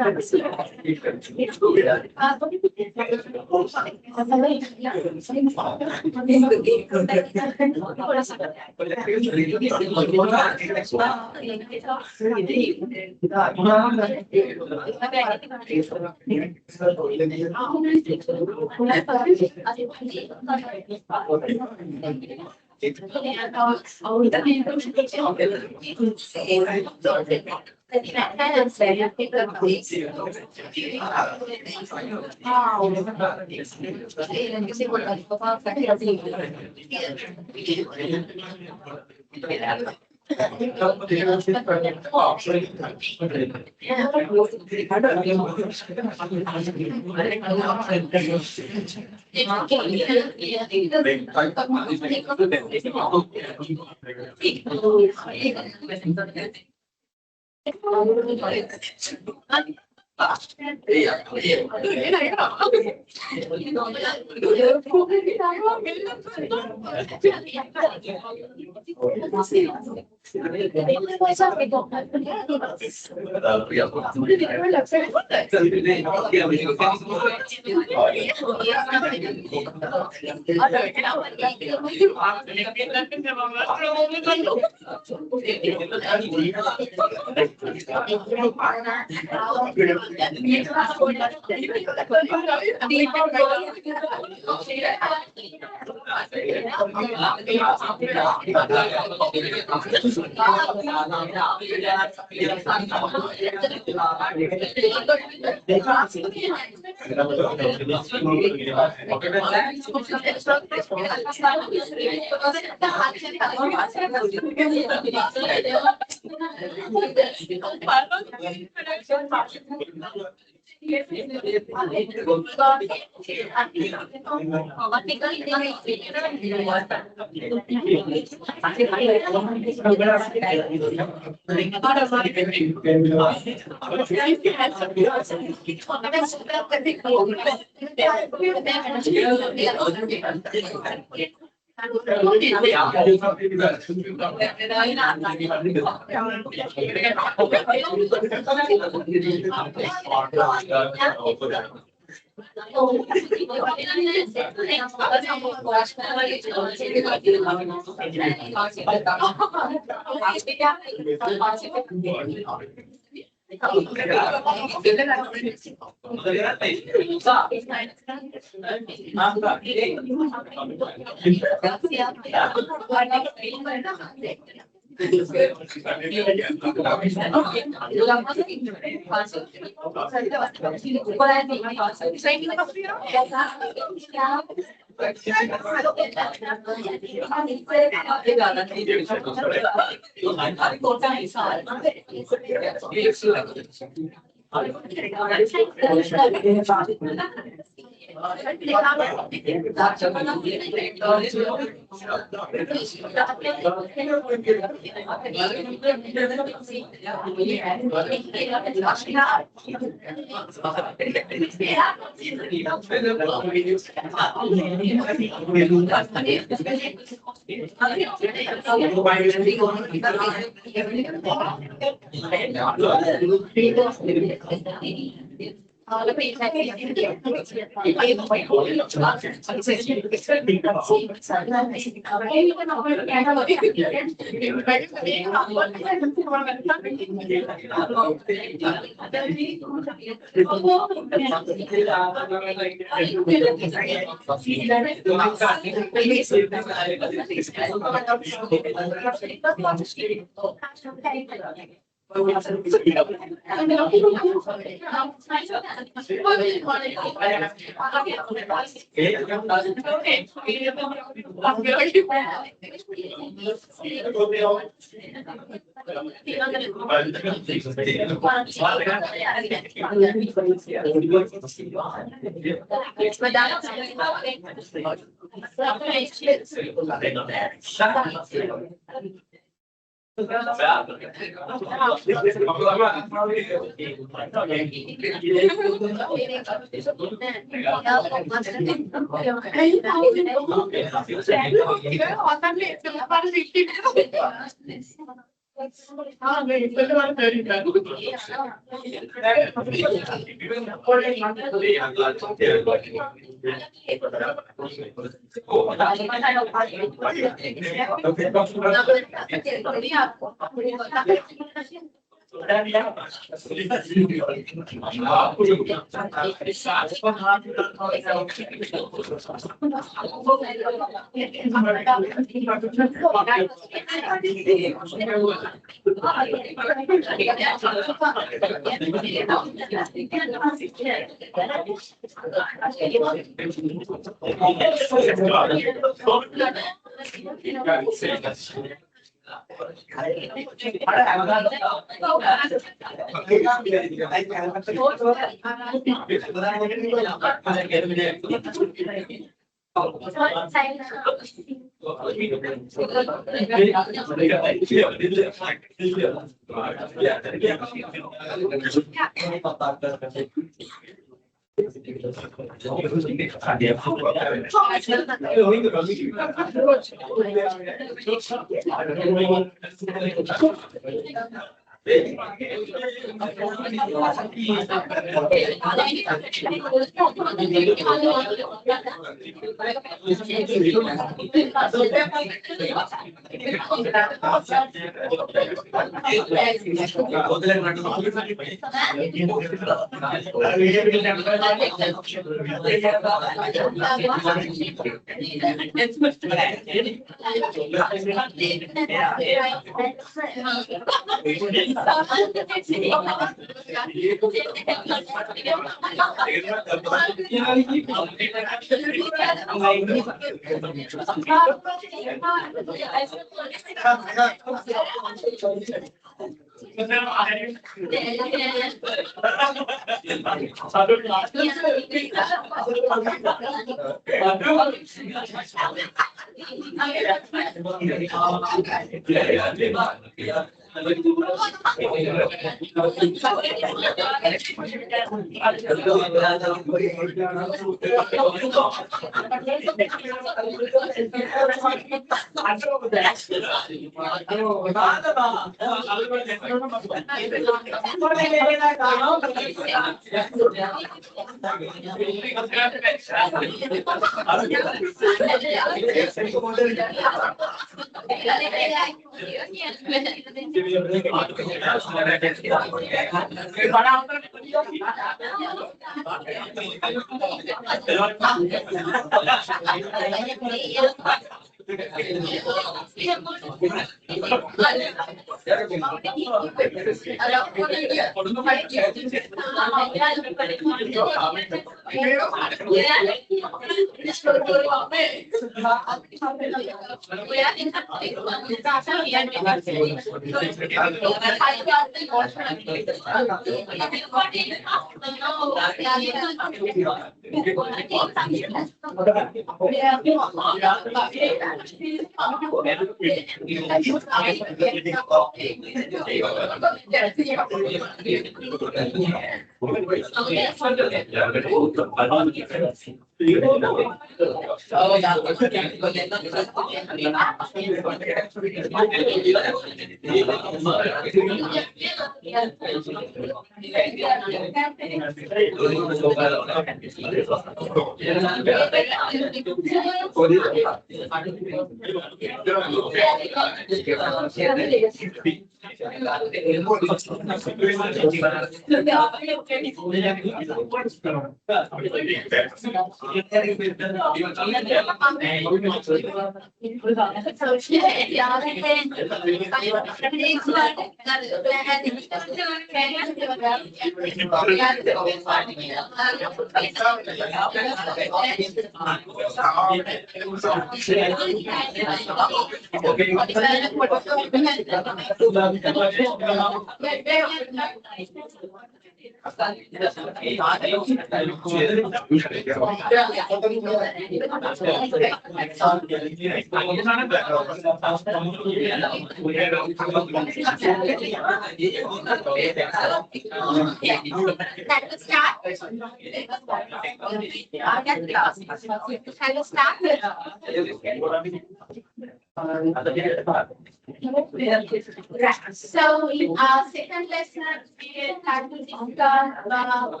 [SPEAKER 1] So in our second lesson, we will have to discuss about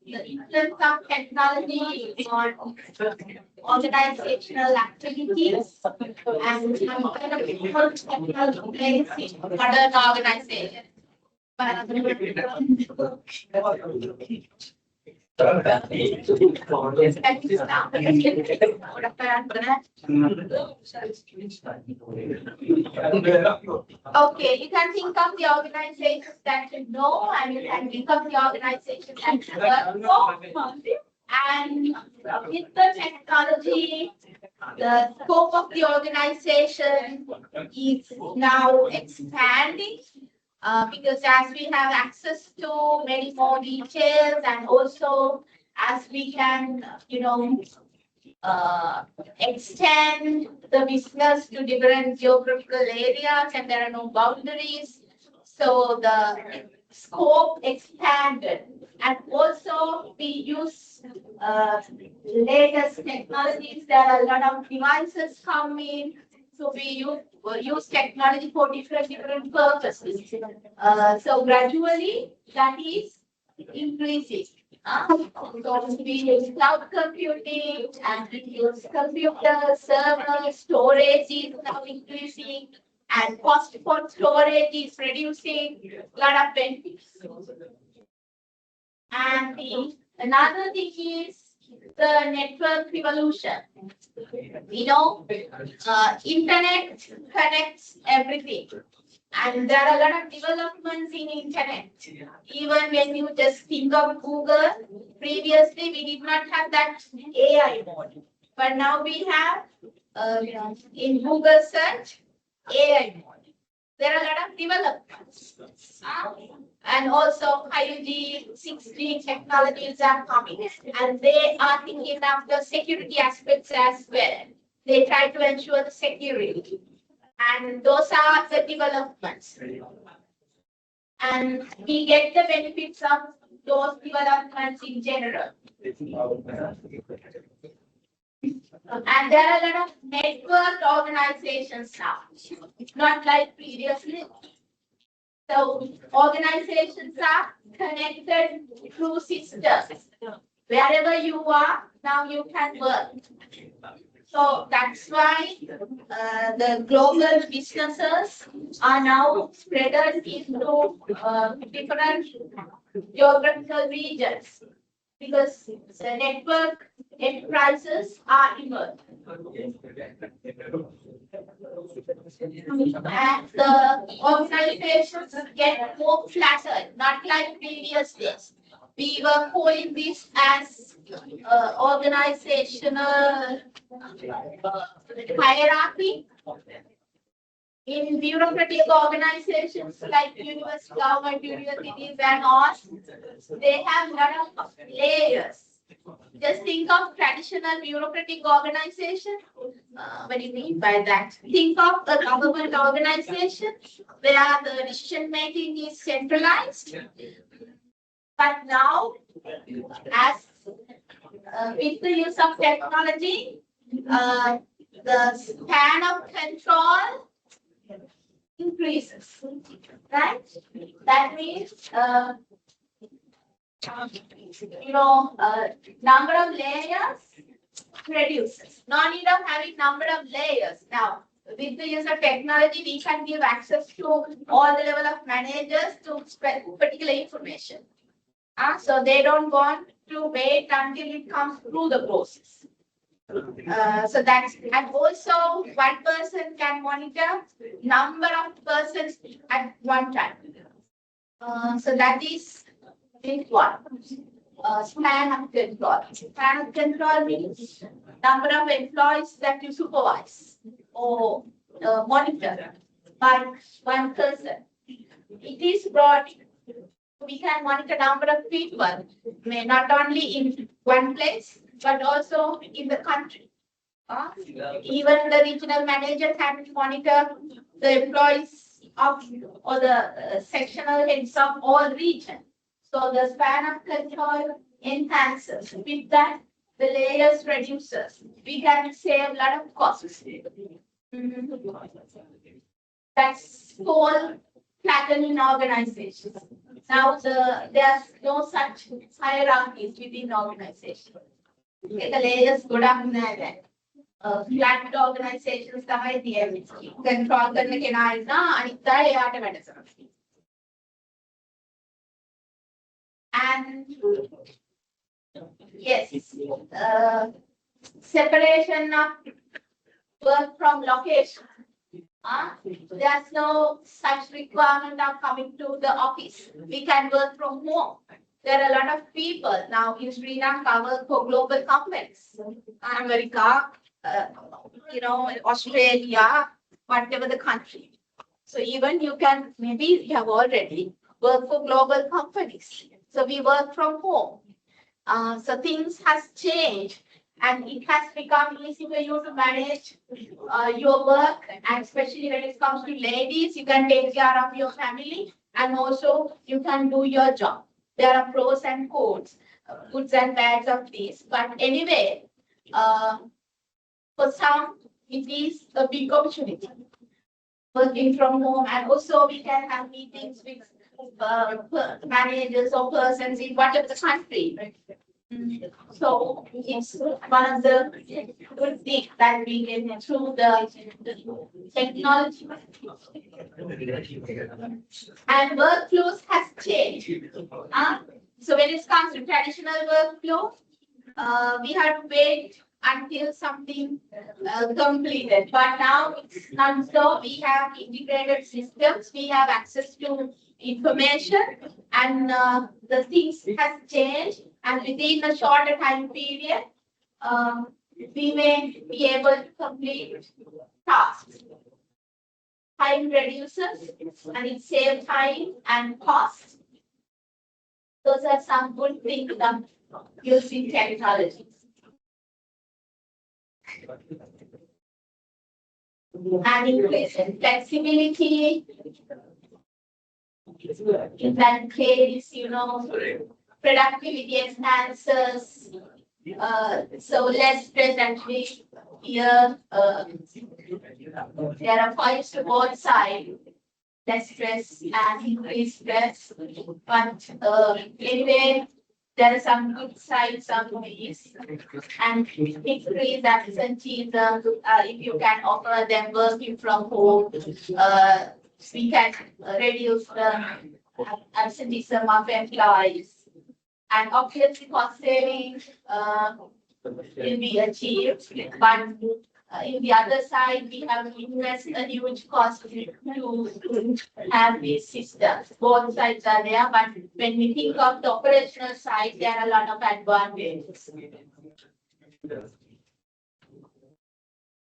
[SPEAKER 1] the influence of technology on organizational activities and what kind of technology plays in modern organizations. Okay, you can think of the organizations that you know, and you can think of the organizations that you work for. And with the technology, the scope of the organization is now expanding. Because as we have access to many more details and also as we can, extend the business to different geographical areas and there are no boundaries. So the scope expanded and also we use latest technologies. There are a lot of devices coming. So we use technology for different purposes. So gradually that is increasing. So we use cloud computing and we use computers, servers, storage is now increasing and cost for storage is reducing, a lot of benefits. And another thing is the network revolution. Internet connects everything. And there are a lot of developments in internet. Even when you just think of Google, previously we did not have that AI mode. But now we have, in Google search, AI mode. There are a lot of developments. And also 5G, 6G technologies are coming. And they are thinking of the security aspects as well. They try to ensure the security. And those are the developments. And we get the benefits of those developments in general. And there are a lot of network organizations now. It's not like previously. So organizations are connected through systems. Wherever you are, now you can work. So that's why the global businesses are now spread into different geographical regions because the network enterprises are emerging. And the organizations get more flattered, not like previous days. We were calling this as organizational hierarchy. In bureaucratic organizations like university, government, universities and all, they have a lot of layers. Just think of traditional bureaucratic organization. What do you mean by that? Think of a government organization where the decision making is centralized. But now, as with the use of technology, the span of control increases, right? That means, number of layers reduces. No need of having number of layers. Now, with the use of technology, we can give access to all the level of managers to particular information. So they don't want to wait until it comes through the process. So that's, and also one person can monitor number of persons at one time. So that is this one. Span of control. Span of control means number of employees that you supervise or monitor by one person. It is broad. We can monitor number of people, not only in one place, but also in the country. Even the regional manager can monitor the employees of or the sectional heads of all regions. So the span of control enhances. With that, the layers reduces. We can save a lot of costs. That's called flattening organizations. Now there's no such hierarchies within organizations. The layers go down there. Flat organizations තමයි තියෙන්නේ. Control කරන කෙනා ඉන්නා අනිත් අය එයාට වැඩ කරනවා. And yes, separation of work from location. There's no such requirement of coming to the office. We can work from home. There are a lot of people now in Sri Lanka work for global companies. America, Australia, whatever the country. So even you can, maybe you have already worked for global companies. So we work from home. So things has changed and it has become easy for you to manage your work, and especially when it comes to ladies, you can take care of your family and also you can do your job. There are pros and cons, goods and bads of this. But anyway, for some, it is a big opportunity. Working from home, and also we can have meetings with managers or persons in whatever the country. So it's one of the good things that we get through the technology. And workflows has changed. So when it comes to traditional workflow, we have to wait until something completed. But now it's not so. We have integrated systems. We have access to information, and the things has changed. And within a shorter time period, we may be able to complete tasks. Time reduces, and it saves time and cost. Those are some good things of using technology. And increase in flexibility. In that case, productivity enhances. So less stress actually here. There are points to both sides. Less stress and increased stress. But anyway, there are some good sides of these, and increase absenteeism. If you can offer them working from home, we can reduce the absenteeism of employees, and obviously cost saving will be achieved. But in the other side, we have to invest a huge cost to have these systems. Both sides are there, but when we think of the operational side, there are a lot of advantages.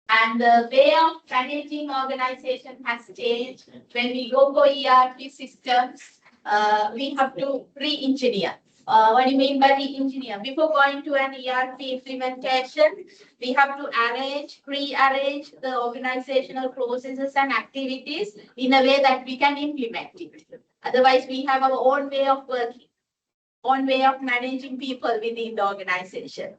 [SPEAKER 1] And the way of managing organization has changed. When we go for ERP systems, we have to re-engineer. What do you mean by re-engineer? Before going to an ERP implementation, we have to rearrange the organizational processes and activities in a way that we can implement it. Otherwise, we have our own way of working, own way of managing people within the organization.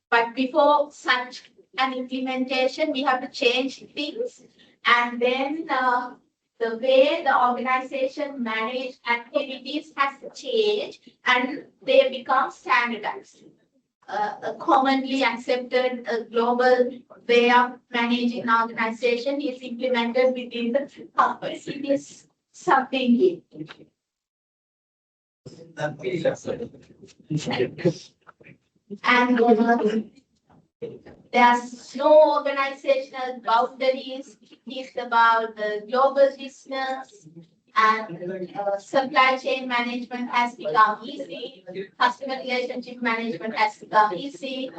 [SPEAKER 1] But before such an implementation, we have to change things, and then the way the organization manage activities has changed and they become standardized. A commonly accepted global way of managing an organization is implemented within the company. It is something new. And there's no organizational boundaries. It's about the global business, and supply chain management has become easy. Customer relationship management has become easy.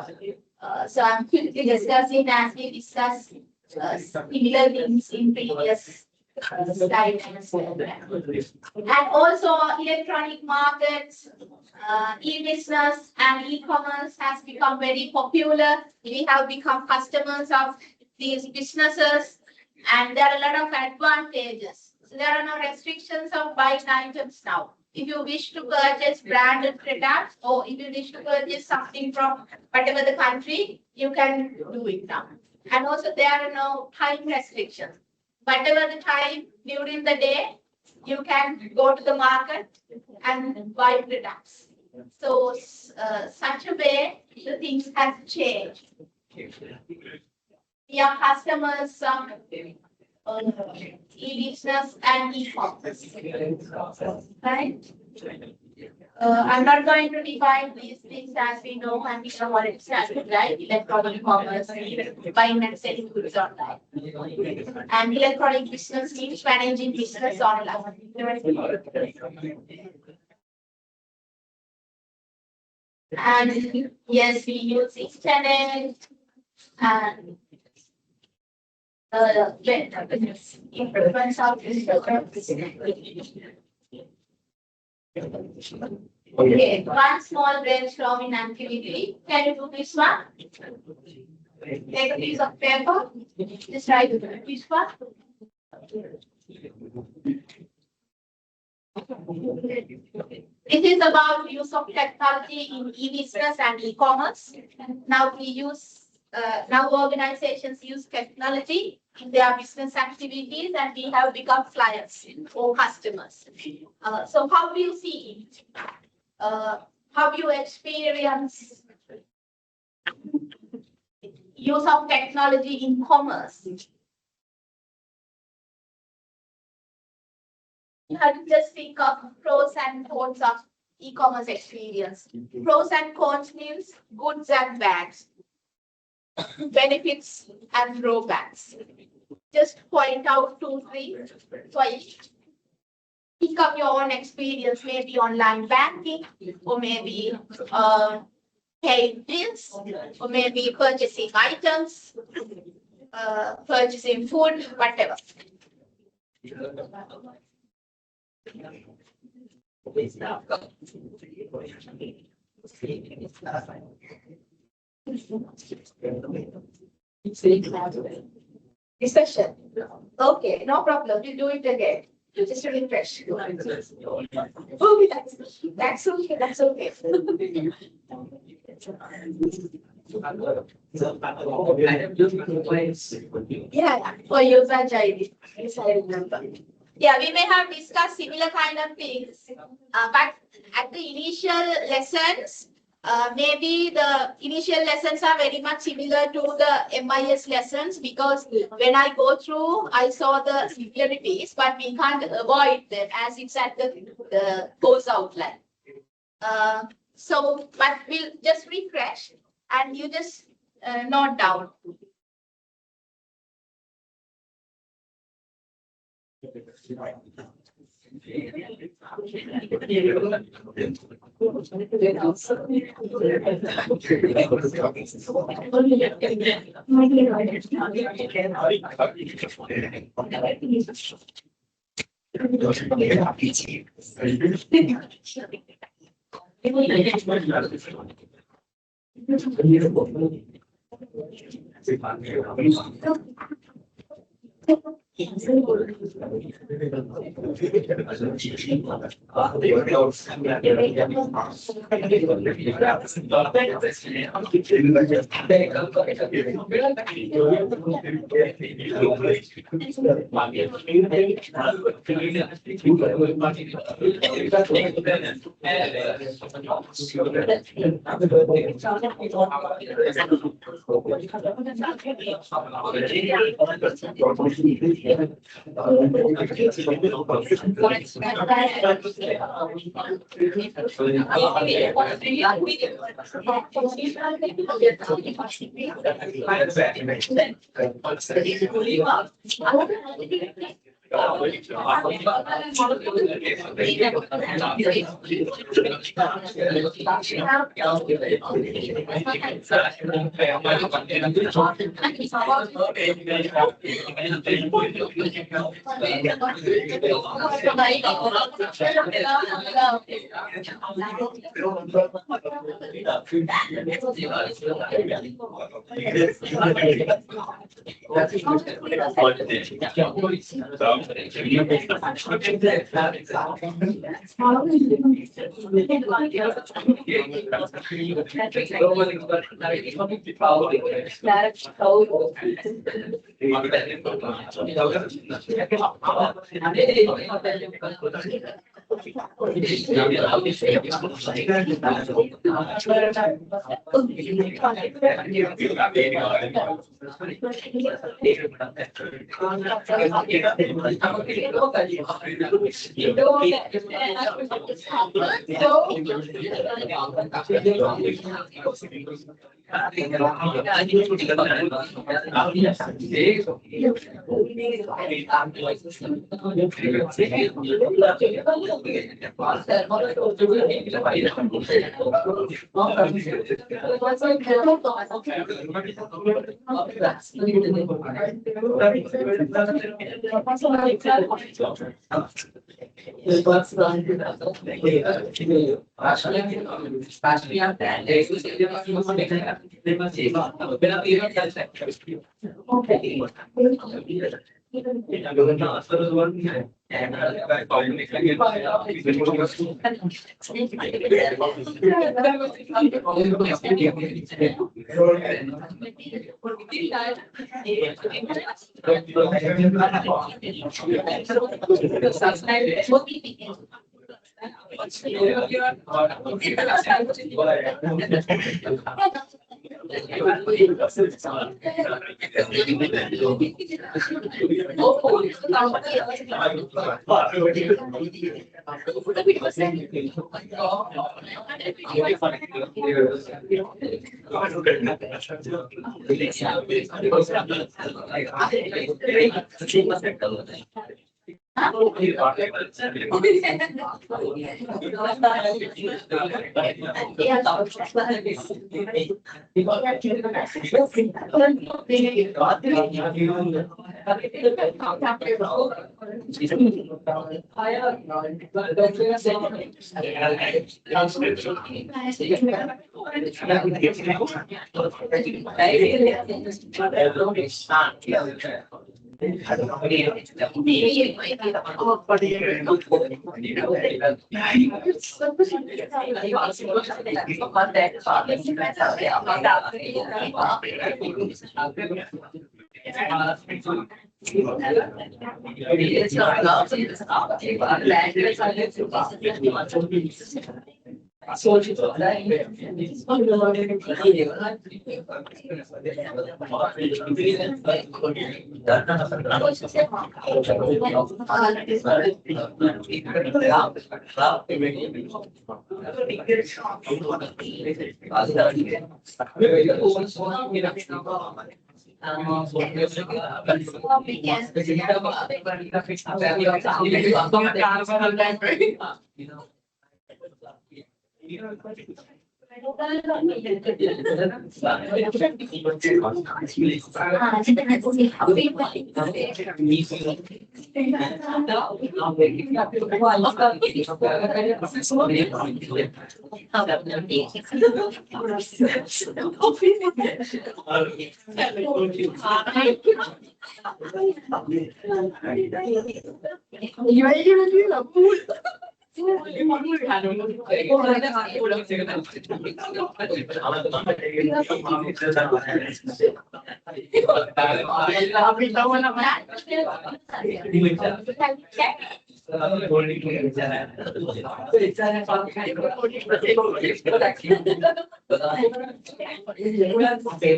[SPEAKER 1] So I'm quickly discussing as we discussed similar things in previous slides. And also electronic markets, e-business and e-commerce has become very popular. We have become customers of these businesses, and there are a lot of advantages. So there are no restrictions of buying items now. If you wish to purchase branded products, or if you wish to purchase something from whatever the country, you can do it now. And also there are no time restrictions. Whatever the time during the day, you can go to the market and buy products. So such a way, the things have changed. We are customers of e-business and e-commerce, right? I'm not going to define these things as we know, and we know what it stands, right? Electronic commerce, buying and selling goods online. And electronic business means managing business online. And yes, we use internet and improvements of Okay, one small brainstorming activity. Can you do this one? Take a piece of paper. Just write this one. It is about use of technology in e-business and e-commerce. Now organizations use technology in their business activities, and we have become clients or customers. So how do you see it? How do you experience use of technology in commerce? You have to just think of pros and cons of e-commerce experience. Pros and cons means goods and bads, benefits and drawbacks. Just point out 2, 3 for each. Pick up your own experience, maybe online banking, or maybe paying bills, or maybe purchasing items, purchasing food, whatever. Discussion. Okay, no problem. We'll do it again. Just to refresh. Okay, that's okay. That's okay. Yeah, for user ID. Yes, I remember. Yeah, we may have discussed similar kind of things, but at the initial lessons, maybe the initial lessons are very much similar to the MIS lessons, because when I go through, I saw the similarities, but we can't avoid them as it's at the course outline. But we'll just refresh and you just note down.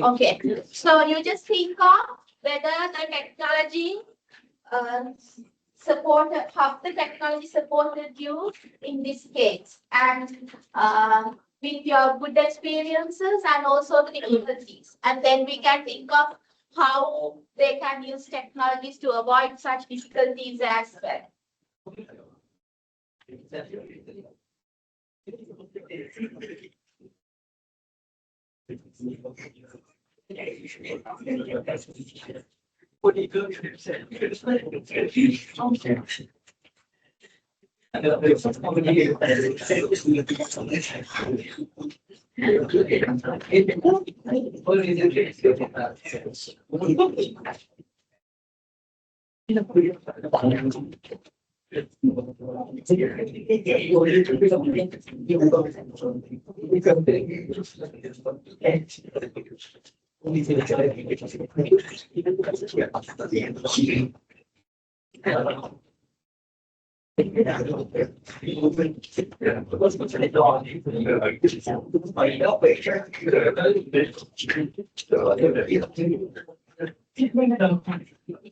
[SPEAKER 1] Okay, so you just think of whether the technology supported, how the technology supported you in this case, and with your good experiences and also the difficulties. And then we can think of how they can use technologies to avoid such difficulties as well.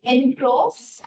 [SPEAKER 1] Any pros?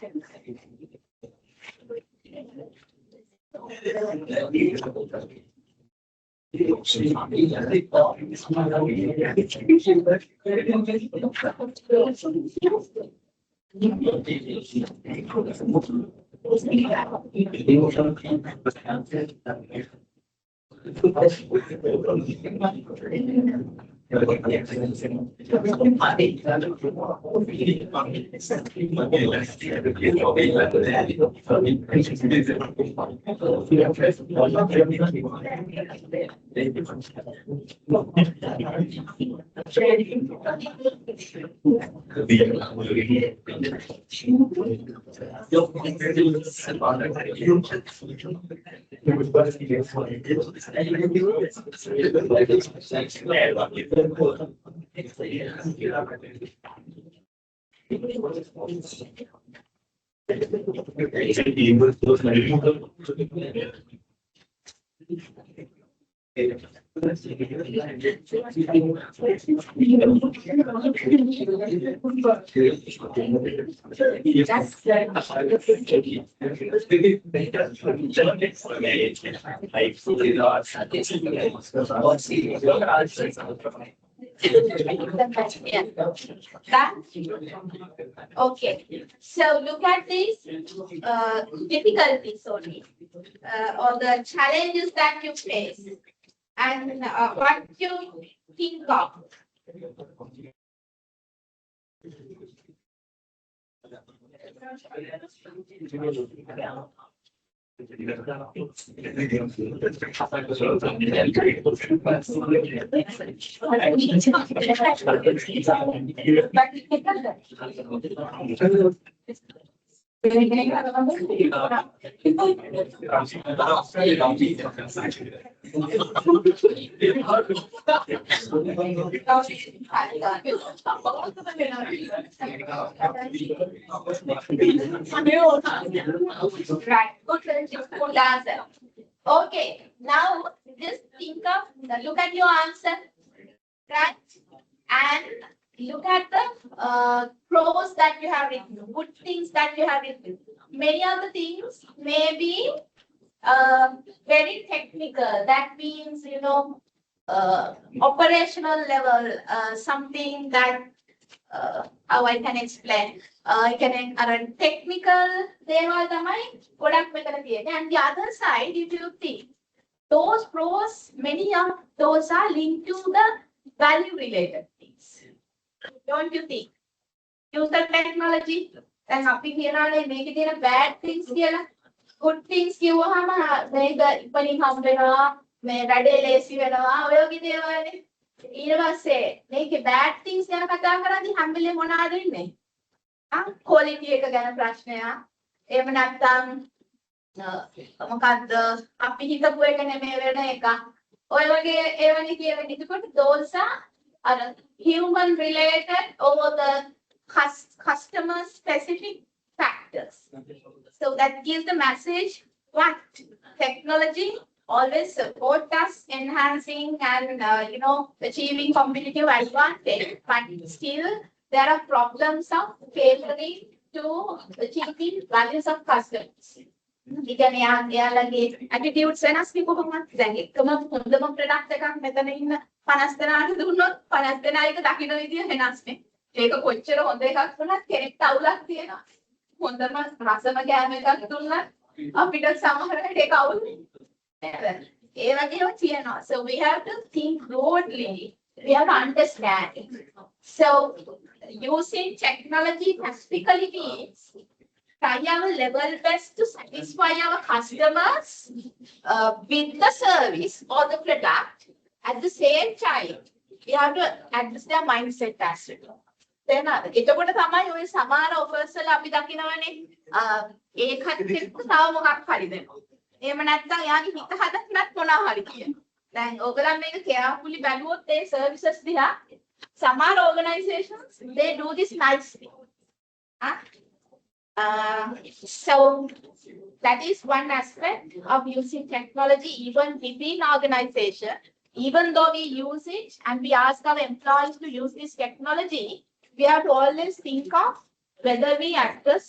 [SPEAKER 1] Okay, so look at these difficulties only, or the challenges that you face, and what you think of. Right, good answer. Okay, now just think of, look at your answer, right? And look at the pros that you have written, good things that you have written. Many of the things may be very technical. That means, operational level, something that how I can explain. I can technical දේවල් තමයි ගොඩක් මෙතන තියෙන්නේ. And the other side, if you think, those pros, many of those are linked to the value related things. Don't you think? User technology, දැන් අපි කියනවානේ මේකේ තියෙන bad things කියලා. Good things කිව්වහම මේක ඉපලින් හම් වෙනවා, මේ වැඩේ ලේසි වෙනවා, ඔය වගේ දේවල්නේ. ඊට පස්සේ මේකේ bad things ගැන කතා කරද්දී හැම වෙලේම මොනවද වෙන්නේ? quality එක ගැන ප්‍රශ්නයක්. එහෙම නැත්නම් මොකද්ද අපි හිතපු එක නෙමෙයි වෙන එකක්. ඔය වගේ ඒවනේ කියවෙන්නේ. එතකොට those are human related or the customer specific factors. So that gives the message what technology always support us enhancing and achieving competitive advantage, but still there are problems of failing to achieving values of customers. ඉතින් යාළුවගේ attitudes වෙනස් නේ කොහොමද? දැන් එකම හොඳම product එකක් මෙතන ඉන්න 50 දෙනාට දුන්නොත් 50 දෙනා එක දකින්න විදිය වෙනස් නේ. ඒක කොච්චර හොඳ එකක් වුණත් කෙනෙක්ට අවුලක් තියෙනවා. හොඳම රසම කෑම එකක් දුන්නත් අපිට සමහර වෙලට ඒක අවුල් නේද? ඒ වගේම තියෙනවා. So we have to think broadly. We have to understand. So using technology practically means try our level best to satisfy our customers with the service or the product. At the same time, we have to address their mindset as well. Then එතකොට තමයි ඔය සමහර offers වල අපි දකිනවනේ ඒකත් එක්ක තව මොකක් හරි දෙනවා. එහෙම නැත්නම් යාගේ හිත හදන්නත් මොනවා හරි කියනවා. දැන් ඔයගොල්ලන් මේක carefully බැලුවොත් ඒ services දිහා සමහර organizations they do this nicely. So that is one aspect of using technology even within organization. Even though we use it and we ask our employees to use this technology, we have to always think of whether we address,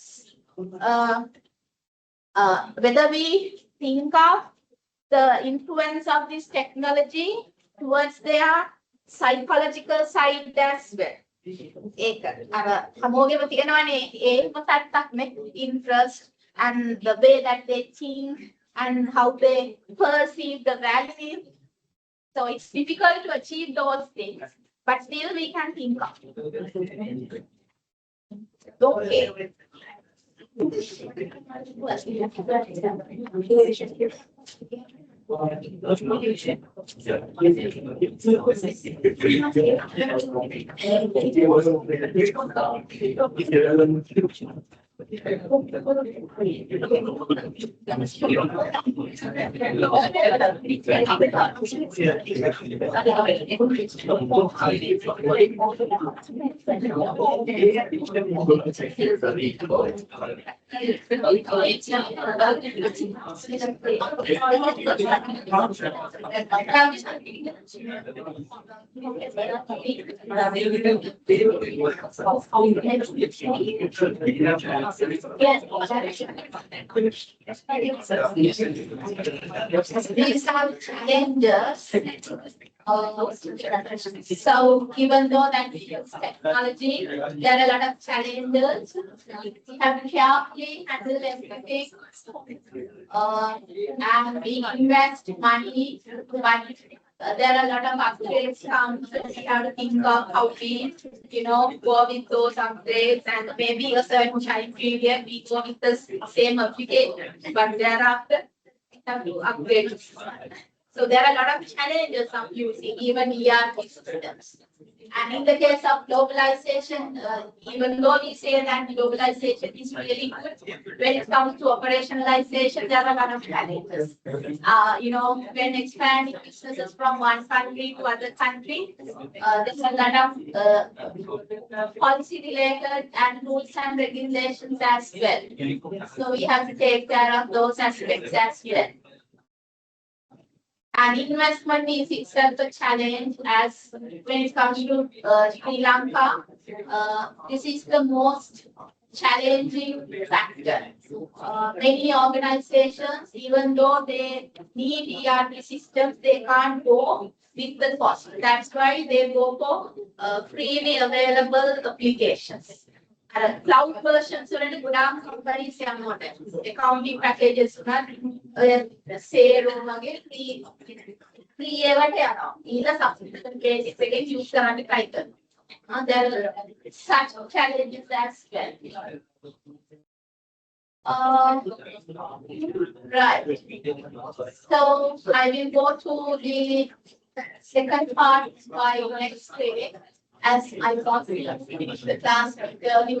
[SPEAKER 1] whether we think of the influence of this technology towards their psychological side as well. ඒක අර හැමෝගෙම තියෙනවානේ ඒම පැත්තක් නේ interest and the way that they think and how they perceive the value. So it's difficult to achieve those things, but still we can think of. Okay. These are challenges. So even though that we use technology, there are a lot of challenges. We have to carefully handle everything. And we invest money, but there are a lot of upgrades come. We have to think of how we, go with those upgrades, and maybe a certain time period we go with the same application, but thereafter we have to upgrade. So there are a lot of challenges of using even ERP systems. And in the case of globalization, even though we say that globalization is really good, when it comes to operationalization, there are a lot of challenges. When expanding businesses from one country to other country, there's a lot of policy-related and rules and regulations as well. So we have to take care of those aspects as well. And investment is itself a challenge as when it comes to Sri Lanka. This is the most challenging factor. Many organizations, even though they need ERP systems, they can't go with the cost. That's why they go for freely available applications. Cloud versions වලට ගොඩාක් companies යනකොට accounting packages උනත් සේරෝ වගේ free ඒවට යනවා. ඊළ subscription basis එකෙන් use කරන්න try කරනවා. There are such challenges as well. Right. So I will go to the second part by next week, as I thought we finished the class early.